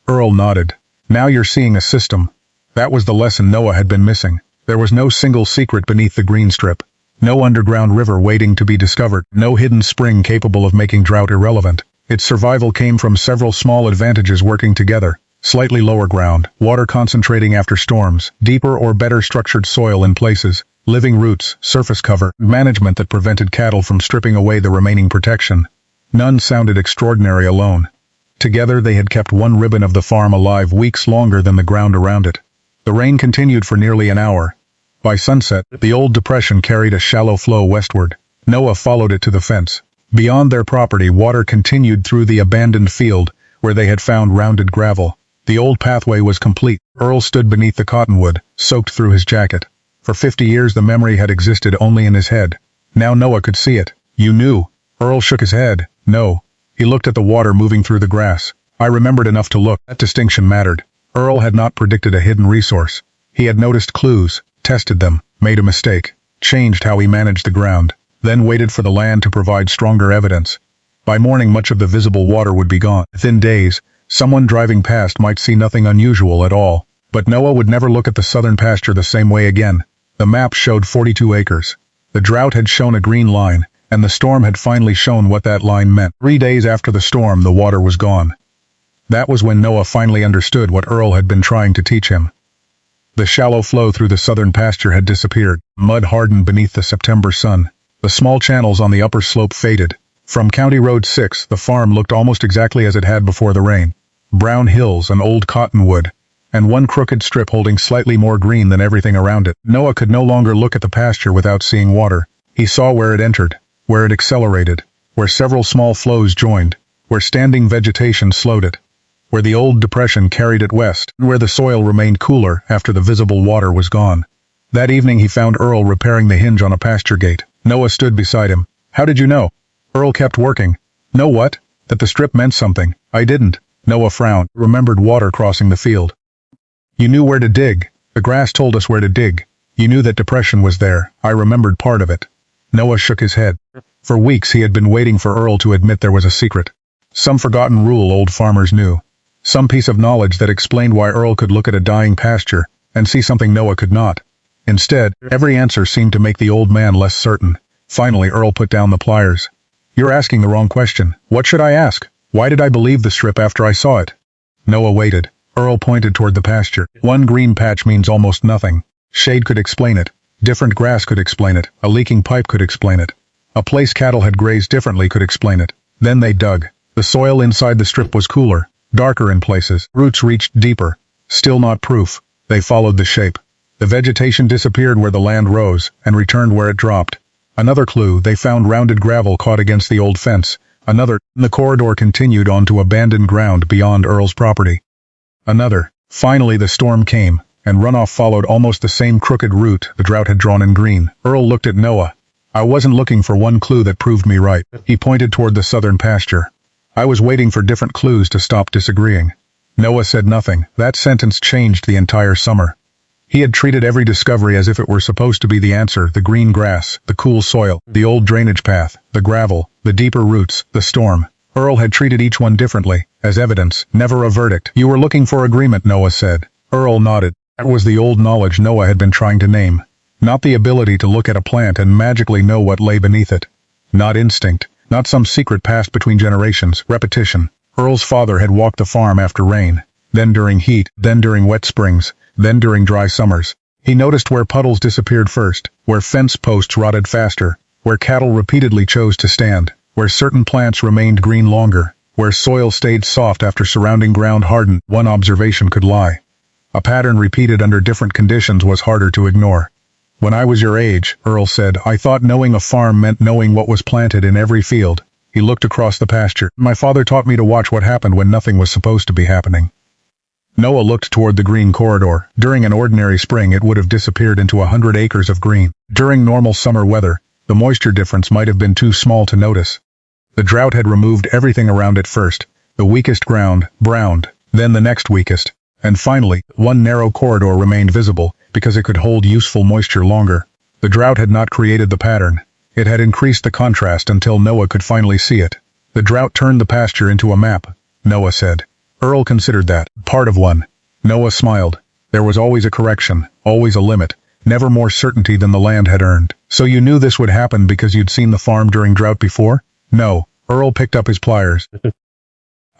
Earl nodded. Now you're seeing a system. That was the lesson Noah had been missing. There was no single secret beneath the green strip. No underground river waiting to be discovered. No hidden spring capable of making drought irrelevant. Its survival came from several small advantages working together. Slightly lower ground, water concentrating after storms, deeper or better structured soil in places, living roots, surface cover, management that prevented cattle from stripping away the remaining protection. None sounded extraordinary alone. Together they had kept one ribbon of the farm alive weeks longer than the ground around it. The rain continued for nearly an hour. By sunset, the old depression carried a shallow flow westward. Noah followed it to the fence. Beyond their property, water continued through the abandoned field, where they had found rounded gravel. The old pathway was complete. Earl stood beneath the cottonwood, soaked through his jacket. For 50 years the memory had existed only in his head. Now Noah could see it. You knew. Earl shook his head. No. He looked at the water moving through the grass. I remembered enough to look. That distinction mattered. Earl had not predicted a hidden resource. He had noticed clues, tested them, made a mistake, changed how he managed the ground, then waited for the land to provide stronger evidence. By morning much of the visible water would be gone. Within days, someone driving past might see nothing unusual at all. But Noah would never look at the southern pasture the same way again. The map showed 42 acres. The drought had shown a green line, and the storm had finally shown what that line meant. 3 days after the storm, the water was gone. That was when Noah finally understood what Earl had been trying to teach him. The shallow flow through the southern pasture had disappeared. Mud hardened beneath the September sun. The small channels on the upper slope faded. From County Road 6, the farm looked almost exactly as it had before the rain. Brown hills and old cottonwood, and one crooked strip holding slightly more green than everything around it. Noah could no longer look at the pasture without seeing water. He saw where it entered, where it accelerated, where several small flows joined, where standing vegetation slowed it, where the old depression carried it west, and where the soil remained cooler after the visible water was gone. That evening he found Earl repairing the hinge on a pasture gate. Noah stood beside him. How did you know? Earl kept working. Know what? That the strip meant something. I didn't. Noah frowned, remembered water crossing the field. You knew where to dig. The grass told us where to dig. You knew that depression was there. I remembered part of it. Noah shook his head. For weeks he had been waiting for Earl to admit there was a secret. Some forgotten rule old farmers knew. Some piece of knowledge that explained why Earl could look at a dying pasture and see something Noah could not. Instead, every answer seemed to make the old man less certain. Finally, Earl put down the pliers. You're asking the wrong question. What should I ask? Why did I believe the strip after I saw it? Noah waited. Earl pointed toward the pasture. One green patch means almost nothing. Shade could explain it. Different grass could explain it. A leaking pipe could explain it. A place cattle had grazed differently could explain it. Then they dug. The soil inside the strip was cooler, darker in places. Roots reached deeper. Still not proof. They followed the shape. The vegetation disappeared where the land rose, and returned where it dropped. Another clue, they found rounded gravel caught against the old fence. Another, the corridor continued onto abandoned ground beyond Earl's property. Another. Finally the storm came, and runoff followed almost the same crooked route the drought had drawn in green. Earl looked at Noah. I wasn't looking for one clue that proved me right. He pointed toward the southern pasture. I was waiting for different clues to stop disagreeing. Noah said nothing. That sentence changed the entire summer. He had treated every discovery as if it were supposed to be the answer: the green grass, the cool soil, the old drainage path, the gravel, the deeper roots, the storm. Earl had treated each one differently, as evidence, never a verdict. You were looking for agreement, Noah said. Earl nodded. That was the old knowledge Noah had been trying to name. Not the ability to look at a plant and magically know what lay beneath it. Not instinct, not some secret passed between generations, repetition. Earl's father had walked the farm after rain, then during heat, then during wet springs, then during dry summers. He noticed where puddles disappeared first, where fence posts rotted faster, where cattle repeatedly chose to stand, where certain plants remained green longer, where soil stayed soft after surrounding ground hardened. One observation could lie. A pattern repeated under different conditions was harder to ignore. When I was your age, Earl said, I thought knowing a farm meant knowing what was planted in every field. He looked across the pasture. My father taught me to watch what happened when nothing was supposed to be happening. Noah looked toward the green corridor. During an ordinary spring it would have disappeared into 100 acres of green. During normal summer weather, the moisture difference might have been too small to notice. The drought had removed everything around it first. The weakest ground, browned, then the next weakest, and finally, one narrow corridor remained visible, because it could hold useful moisture longer. The drought had not created the pattern. It had increased the contrast until Noah could finally see it. The drought turned the pasture into a map, Noah said. Earl considered that part of one. Noah smiled. There was always a correction, always a limit, never more certainty than the land had earned. So you knew this would happen because you'd seen the farm during drought before? No. Earl picked up his pliers.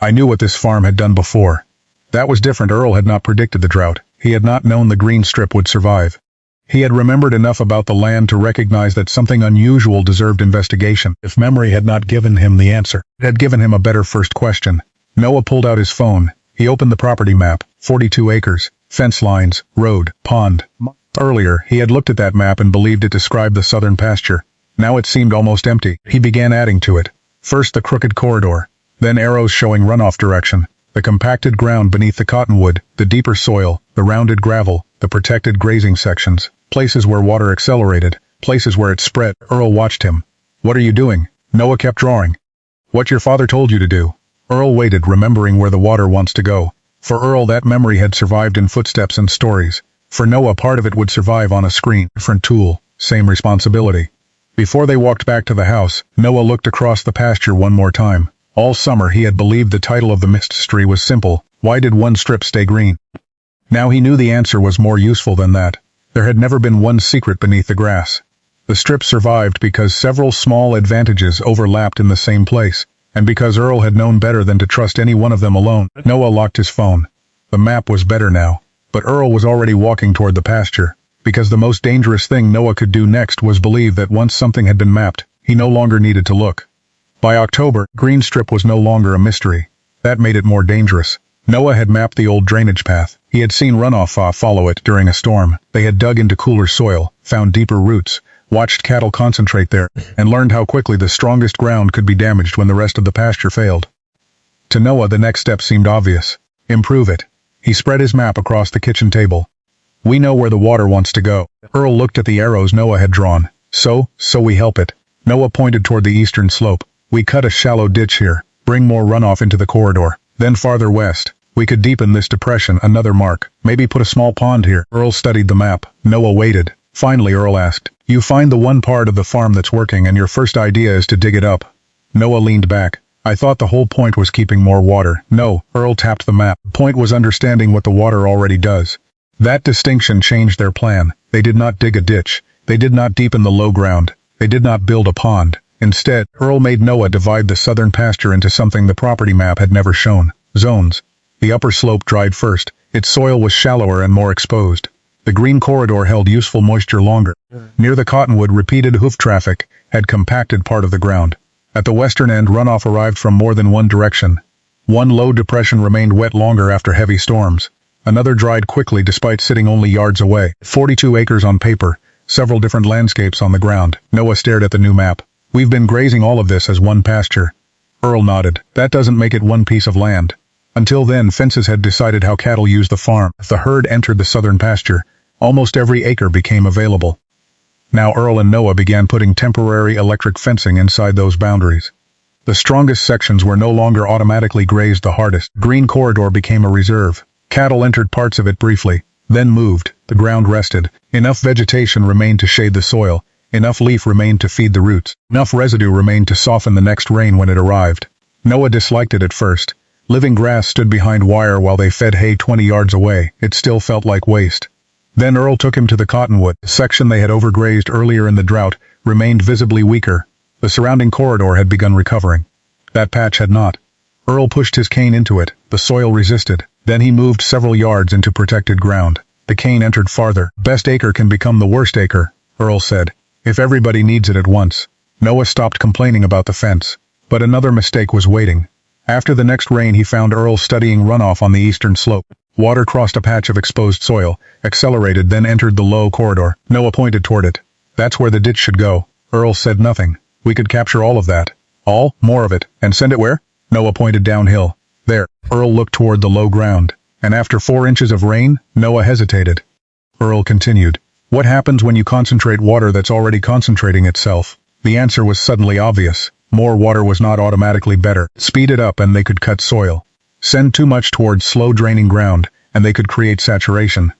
I knew what this farm had done before. That was different. Earl had not predicted the drought. He had not known the green strip would survive. He had remembered enough about the land to recognize that something unusual deserved investigation. If memory had not given him the answer, it had given him a better first question. Noah pulled out his phone. He opened the property map, 42 acres, fence lines, road, pond. Earlier, he had looked at that map and believed it described the southern pasture. Now it seemed almost empty. He began adding to it. First the crooked corridor, then arrows showing runoff direction, the compacted ground beneath the cottonwood, the deeper soil, the rounded gravel, the protected grazing sections, places where water accelerated, places where it spread. Earl watched him. What are you doing? Noah kept drawing. What your father told you to do. Earl waited, remembering where the water wants to go. For Earl, that memory had survived in footsteps and stories. For Noah, part of it would survive on a screen. Different tool, same responsibility. Before they walked back to the house, Noah looked across the pasture one more time. All summer he had believed the title of the mystery was simple. Why did one strip stay green? Now he knew the answer was more useful than that. There had never been one secret beneath the grass. The strip survived because several small advantages overlapped in the same place, and because Earl had known better than to trust any one of them alone. Noah locked his phone. The map was better now, but Earl was already walking toward the pasture, because the most dangerous thing Noah could do next was believe that once something had been mapped, he no longer needed to look. By October, green strip was no longer a mystery. That made it more dangerous. Noah had mapped the old drainage path. He had seen runoff follow it during a storm. They had dug into cooler soil, found deeper roots, watched cattle concentrate there, and learned how quickly the strongest ground could be damaged when the rest of the pasture failed. To Noah, the next step seemed obvious. Improve it. He spread his map across the kitchen table. We know where the water wants to go. Earl looked at the arrows Noah had drawn. So we help it. Noah pointed toward the eastern slope. We cut a shallow ditch here, bring more runoff into the corridor. Then farther west, we could deepen this depression, another mark, maybe put a small pond here. Earl studied the map. Noah waited. Finally Earl asked, you find the one part of the farm that's working and your first idea is to dig it up. Noah leaned back. I thought the whole point was keeping more water. No, Earl tapped the map. The point was understanding what the water already does. That distinction changed their plan. They did not dig a ditch. They did not deepen the low ground. They did not build a pond. Instead, Earl made Noah divide the southern pasture into something the property map had never shown. Zones. The upper slope dried first. Its soil was shallower and more exposed. The green corridor held useful moisture longer. Near the cottonwood, repeated hoof traffic had compacted part of the ground. At the western end, runoff arrived from more than one direction. One low depression remained wet longer after heavy storms. Another dried quickly despite sitting only yards away. 42 acres on paper, several different landscapes on the ground. Noah stared at the new map. We've been grazing all of this as one pasture. Earl nodded. That doesn't make it one piece of land. Until then, fences had decided how cattle used the farm. If the herd entered the southern pasture, almost every acre became available. Now Earl and Noah began putting temporary electric fencing inside those boundaries. The strongest sections were no longer automatically grazed the hardest. Green corridor became a reserve. Cattle entered parts of it briefly, then moved. The ground rested. Enough vegetation remained to shade the soil. Enough leaf remained to feed the roots. Enough residue remained to soften the next rain when it arrived. Noah disliked it at first, Living grass stood behind wire while they fed hay 20 yards away. It still felt like waste. Then Earl took him to the cottonwood. The section they had overgrazed earlier in the drought remained visibly weaker. The surrounding corridor had begun recovering. That patch had not. Earl pushed his cane into it. The soil resisted. Then he moved several yards into protected ground. The cane entered farther. Best acre can become the worst acre, Earl said, if everybody needs it at once. Noah stopped complaining about the fence. But another mistake was waiting. After the next rain he found Earl studying runoff on the eastern slope. Water crossed a patch of exposed soil, accelerated, then entered the low corridor. Noah pointed toward it. That's where the ditch should go. Earl said nothing. We could capture all of that. All? More of it. And send it where? Noah pointed downhill. There. Earl looked toward the low ground. And after 4 inches of rain, Noah hesitated. Earl continued. What happens when you concentrate water that's already concentrating itself? The answer was suddenly obvious. More water was not automatically better. Speed it up and they could cut soil. Send too much towards slow-draining ground, and they could create saturation.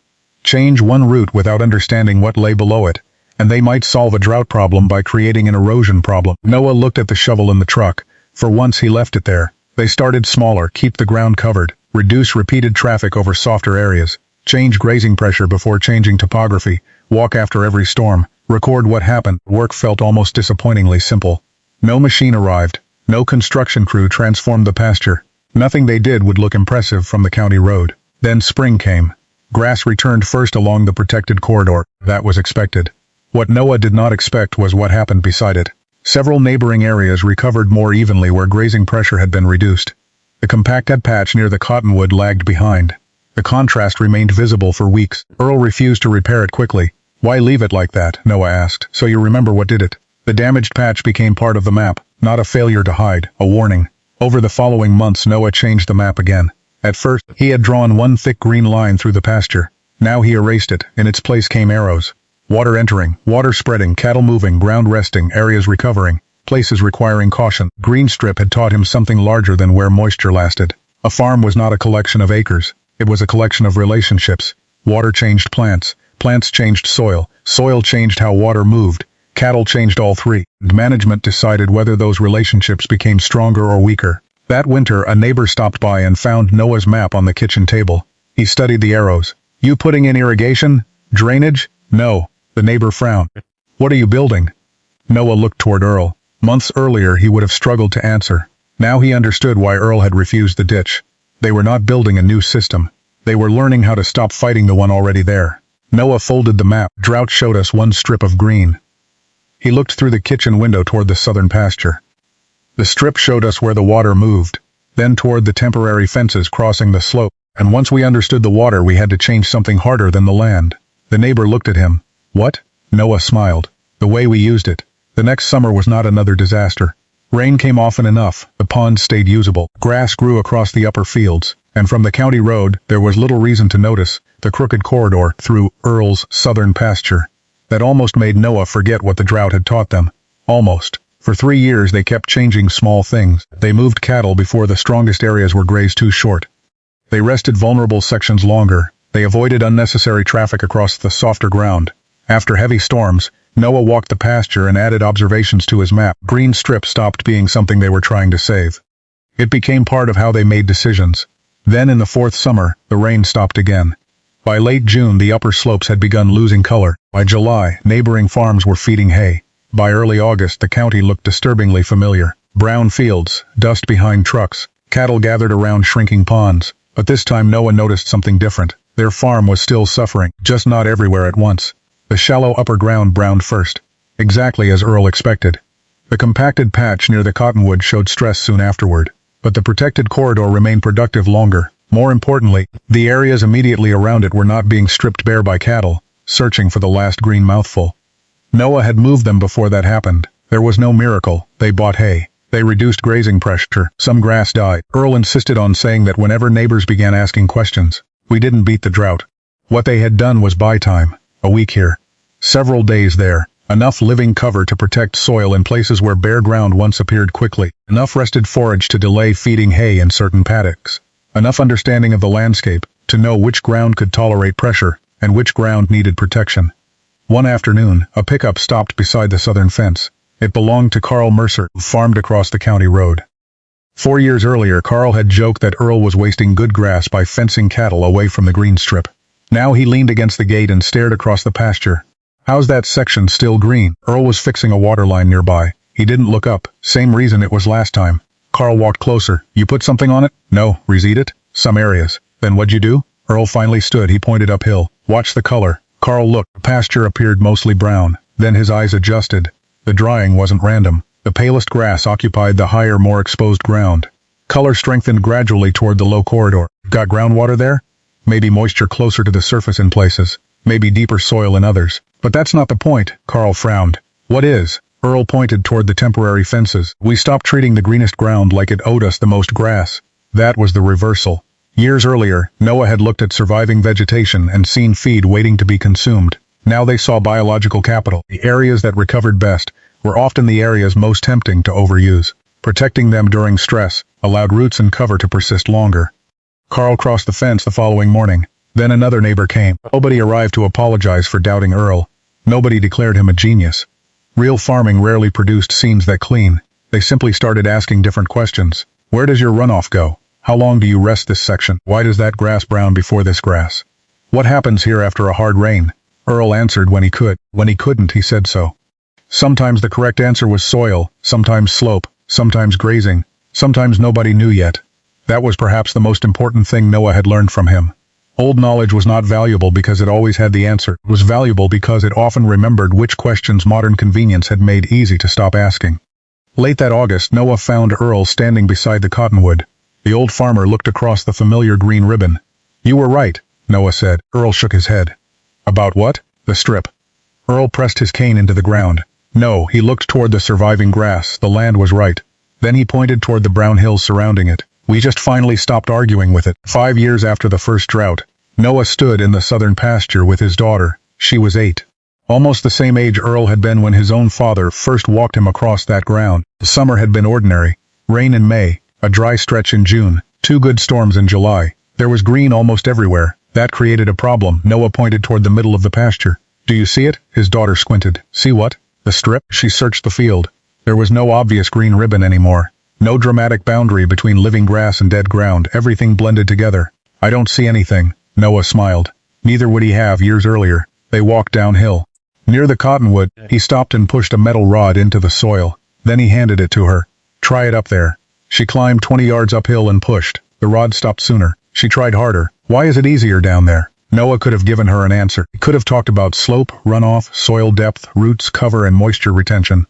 Change one route without understanding what lay below it, and they might solve a drought problem by creating an erosion problem. Noah looked at the shovel in the truck. For once he left it there. They started smaller, keep the ground covered, reduce repeated traffic over softer areas, change grazing pressure before changing topography, walk after every storm, record what happened. Work felt almost disappointingly simple. No machine arrived. No construction crew transformed the pasture. Nothing they did would look impressive from the county road. Then spring came. Grass returned first along the protected corridor. That was expected. What Noah did not expect was what happened beside it. Several neighboring areas recovered more evenly where grazing pressure had been reduced. The compacted patch near the cottonwood lagged behind. The contrast remained visible for weeks. Earl refused to repair it quickly. Why leave it like that? Noah asked. So you remember what did it? The damaged patch became part of the map, not a failure to hide, a warning. Over the following months Noah changed the map again. At first, he had drawn one thick green line through the pasture. Now he erased it. In its place came arrows. Water entering, water spreading, cattle moving, ground resting, areas recovering, places requiring caution. Green strip had taught him something larger than where moisture lasted. A farm was not a collection of acres. It was a collection of relationships. Water changed plants. Plants changed soil. Soil changed how water moved. Cattle changed all three, and management decided whether those relationships became stronger or weaker. That winter, a neighbor stopped by and found Noah's map on the kitchen table. He studied the arrows. You putting in irrigation? Drainage? No. The neighbor frowned. What are you building? Noah looked toward Earl. Months earlier he would have struggled to answer. Now he understood why Earl had refused the ditch. They were not building a new system. They were learning how to stop fighting the one already there. Noah folded the map. Drought showed us one strip of green. He looked through the kitchen window toward the southern pasture. The strip showed us where the water moved, then toward the temporary fences crossing the slope, and once we understood the water we had to change something harder than the land. The neighbor looked at him. What? Noah smiled. The way we used it. The next summer was not another disaster. Rain came often enough, the ponds stayed usable, grass grew across the upper fields, and from the county road there was little reason to notice the crooked corridor through Earl's southern pasture. That almost made Noah forget what the drought had taught them. Almost. For 3 years they kept changing small things. They moved cattle before the strongest areas were grazed too short. They rested vulnerable sections longer. They avoided unnecessary traffic across the softer ground. After heavy storms, Noah walked the pasture and added observations to his map. Green strip stopped being something they were trying to save. It became part of how they made decisions. Then in the 4th summer, the rain stopped again. By late June the upper slopes had begun losing color. By July, neighboring farms were feeding hay. By early August the county looked disturbingly familiar. Brown fields, dust behind trucks, cattle gathered around shrinking ponds. But this time Noah noticed something different. Their farm was still suffering, just not everywhere at once. The shallow upper ground browned first, exactly as Earl expected. The compacted patch near the cottonwood showed stress soon afterward. But the protected corridor remained productive longer. More importantly, the areas immediately around it were not being stripped bare by cattle, searching for the last green mouthful. Noah had moved them before that happened. There was no miracle. They bought hay. They reduced grazing pressure. Some grass died. Earl insisted on saying that whenever neighbors began asking questions, we didn't beat the drought. What they had done was buy time. A week here. Several days there. Enough living cover to protect soil in places where bare ground once appeared quickly. Enough rested forage to delay feeding hay in certain paddocks. Enough understanding of the landscape to know which ground could tolerate pressure and which ground needed protection. One afternoon, a pickup stopped beside the southern fence. It belonged to Carl Mercer, who farmed across the county road. 4 years earlier, Carl had joked that Earl was wasting good grass by fencing cattle away from the green strip. Now he leaned against the gate and stared across the pasture. How's that section still green? Earl was fixing a water line nearby. He didn't look up. Same reason it was last time. Carl walked closer. You put something on it? No. Reseed it? Some areas. Then what'd you do? Earl finally stood. He pointed uphill. Watch the color. Carl looked. The pasture appeared mostly brown. Then his eyes adjusted. The drying wasn't random. The palest grass occupied the higher, more exposed ground. Color strengthened gradually toward the low corridor. Got groundwater there? Maybe moisture closer to the surface in places. Maybe deeper soil in others. But that's not the point. Carl frowned. What is? Earl pointed toward the temporary fences. We stopped treating the greenest ground like it owed us the most grass. That was the reversal. Years earlier, Noah had looked at surviving vegetation and seen feed waiting to be consumed. Now they saw biological capital. The areas that recovered best were often the areas most tempting to overuse. Protecting them during stress allowed roots and cover to persist longer. Carl crossed the fence the following morning. Then another neighbor came. Nobody arrived to apologize for doubting Earl. Nobody declared him a genius. Real farming rarely produced scenes that clean. They simply started asking different questions. Where does your runoff go? How long do you rest this section? Why does that grass brown before this grass? What happens here after a hard rain? Earl answered when he could. When he couldn't, he said so. Sometimes the correct answer was soil, sometimes slope, sometimes grazing, sometimes nobody knew yet. That was perhaps the most important thing Noah had learned from him. Old knowledge was not valuable because it always had the answer. It was valuable because it often remembered which questions modern convenience had made easy to stop asking. Late that August, Noah found Earl standing beside the cottonwood. The old farmer looked across the familiar green ribbon. You were right, Noah said. Earl shook his head. About what? The strip. Earl pressed his cane into the ground. No, he looked toward the surviving grass. The land was right. Then he pointed toward the brown hills surrounding it. We just finally stopped arguing with it. 5 years after the first drought, Noah stood in the southern pasture with his daughter. She was 8. Almost the same age Earl had been when his own father first walked him across that ground. The summer had been ordinary. Rain in May, a dry stretch in June, 2 good storms in July. There was green almost everywhere. That created a problem. Noah pointed toward the middle of the pasture. Do you see it? His daughter squinted. See what? The strip? She searched the field. There was no obvious green ribbon anymore. No dramatic boundary between living grass and dead ground. Everything blended together. I don't see anything. Noah smiled. Neither would he have years earlier. They walked downhill. Near the cottonwood, he stopped and pushed a metal rod into the soil. Then he handed it to her. Try it up there. She climbed 20 yards uphill and pushed. The rod stopped sooner. She tried harder. Why is it easier down there? Noah could have given her an answer. He could have talked about slope, runoff, soil depth, roots, cover, and moisture retention.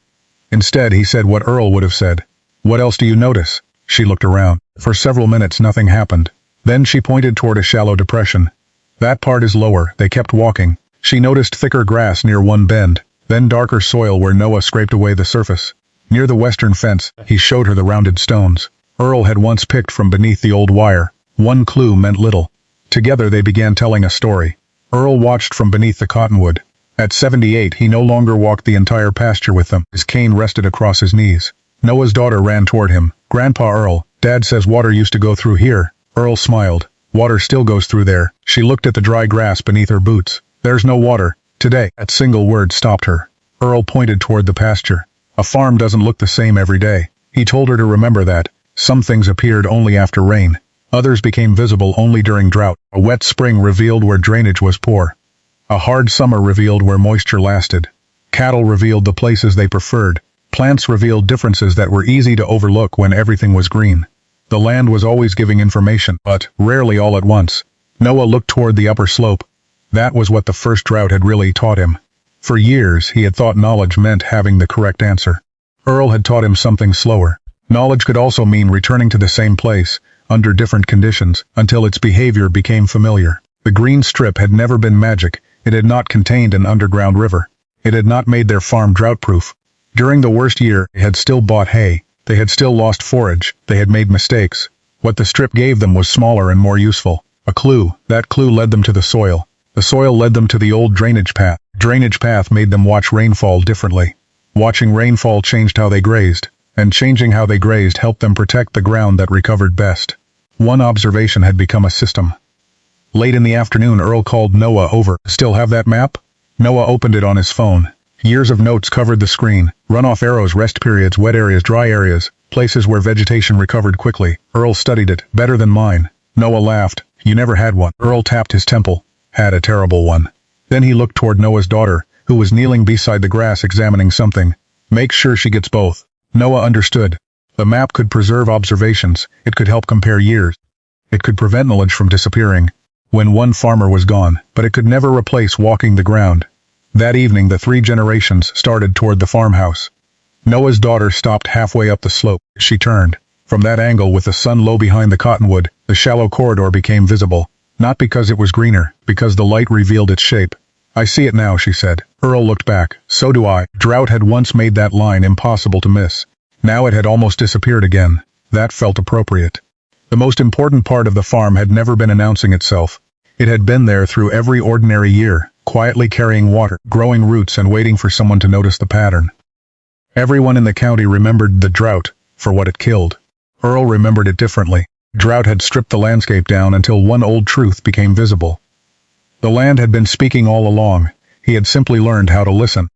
Instead, he said what Earl would have said. What else do you notice? She looked around. For several minutes, nothing happened. Then she pointed toward a shallow depression. That part is lower. They kept walking. She noticed thicker grass near one bend, then darker soil where Noah scraped away the surface. Near the western fence, he showed her the rounded stones Earl had once picked from beneath the old wire. One clue meant little. Together they began telling a story. Earl watched from beneath the cottonwood. At 78, he no longer walked the entire pasture with them. His cane rested across his knees. Noah's daughter ran toward him. Grandpa Earl, Dad says water used to go through here. Earl smiled. Water still goes through there. She looked at the dry grass beneath her boots. There's no water. Today. That single word stopped her. Earl pointed toward the pasture. A farm doesn't look the same every day. He told her to remember that. Some things appeared only after rain. Others became visible only during drought. A wet spring revealed where drainage was poor. A hard summer revealed where moisture lasted. Cattle revealed the places they preferred. Plants revealed differences that were easy to overlook when everything was green. The land was always giving information, but rarely all at once. Noah looked toward the upper slope. That was what the first drought had really taught him. For years, he had thought knowledge meant having the correct answer. Earl had taught him something slower. Knowledge could also mean returning to the same place, under different conditions, until its behavior became familiar. The green strip had never been magic. It had not contained an underground river. It had not made their farm drought-proof. During the worst year, they had still bought hay. They had still lost forage. They had made mistakes. What the strip gave them was smaller and more useful. A clue. That clue led them to the soil. The soil led them to the old drainage path. Drainage path made them watch rainfall differently. Watching rainfall changed how they grazed, and changing how they grazed helped them protect the ground that recovered best. One observation had become a system. Late in the afternoon, Earl called Noah over. Still have that map? Noah opened it on his phone. Years of notes covered the screen. Runoff arrows, rest periods, wet areas, dry areas. places where vegetation recovered quickly. Earl studied it, better than mine. Noah laughed. You never had one. Earl tapped his temple. Had a terrible one. Then he looked toward Noah's daughter, who was kneeling beside the grass examining something. Make sure she gets both. Noah understood. The map could preserve observations. It could help compare years. It could prevent knowledge from disappearing when one farmer was gone, but it could never replace walking the ground. That evening the 3 generations started toward the farmhouse. Noah's daughter stopped halfway up the slope. She turned. From that angle, with the sun low behind the cottonwood, the shallow corridor became visible. Not because it was greener, because the light revealed its shape. I see it now, she said. Earl looked back. So do I. Drought had once made that line impossible to miss. Now it had almost disappeared again. That felt appropriate. The most important part of the farm had never been announcing itself. It had been there through every ordinary year, quietly carrying water, growing roots, and waiting for someone to notice the pattern. Everyone in the county remembered the drought for what it killed. Earl remembered it differently. Drought had stripped the landscape down until one old truth became visible. The land had been speaking all along. He had simply learned how to listen.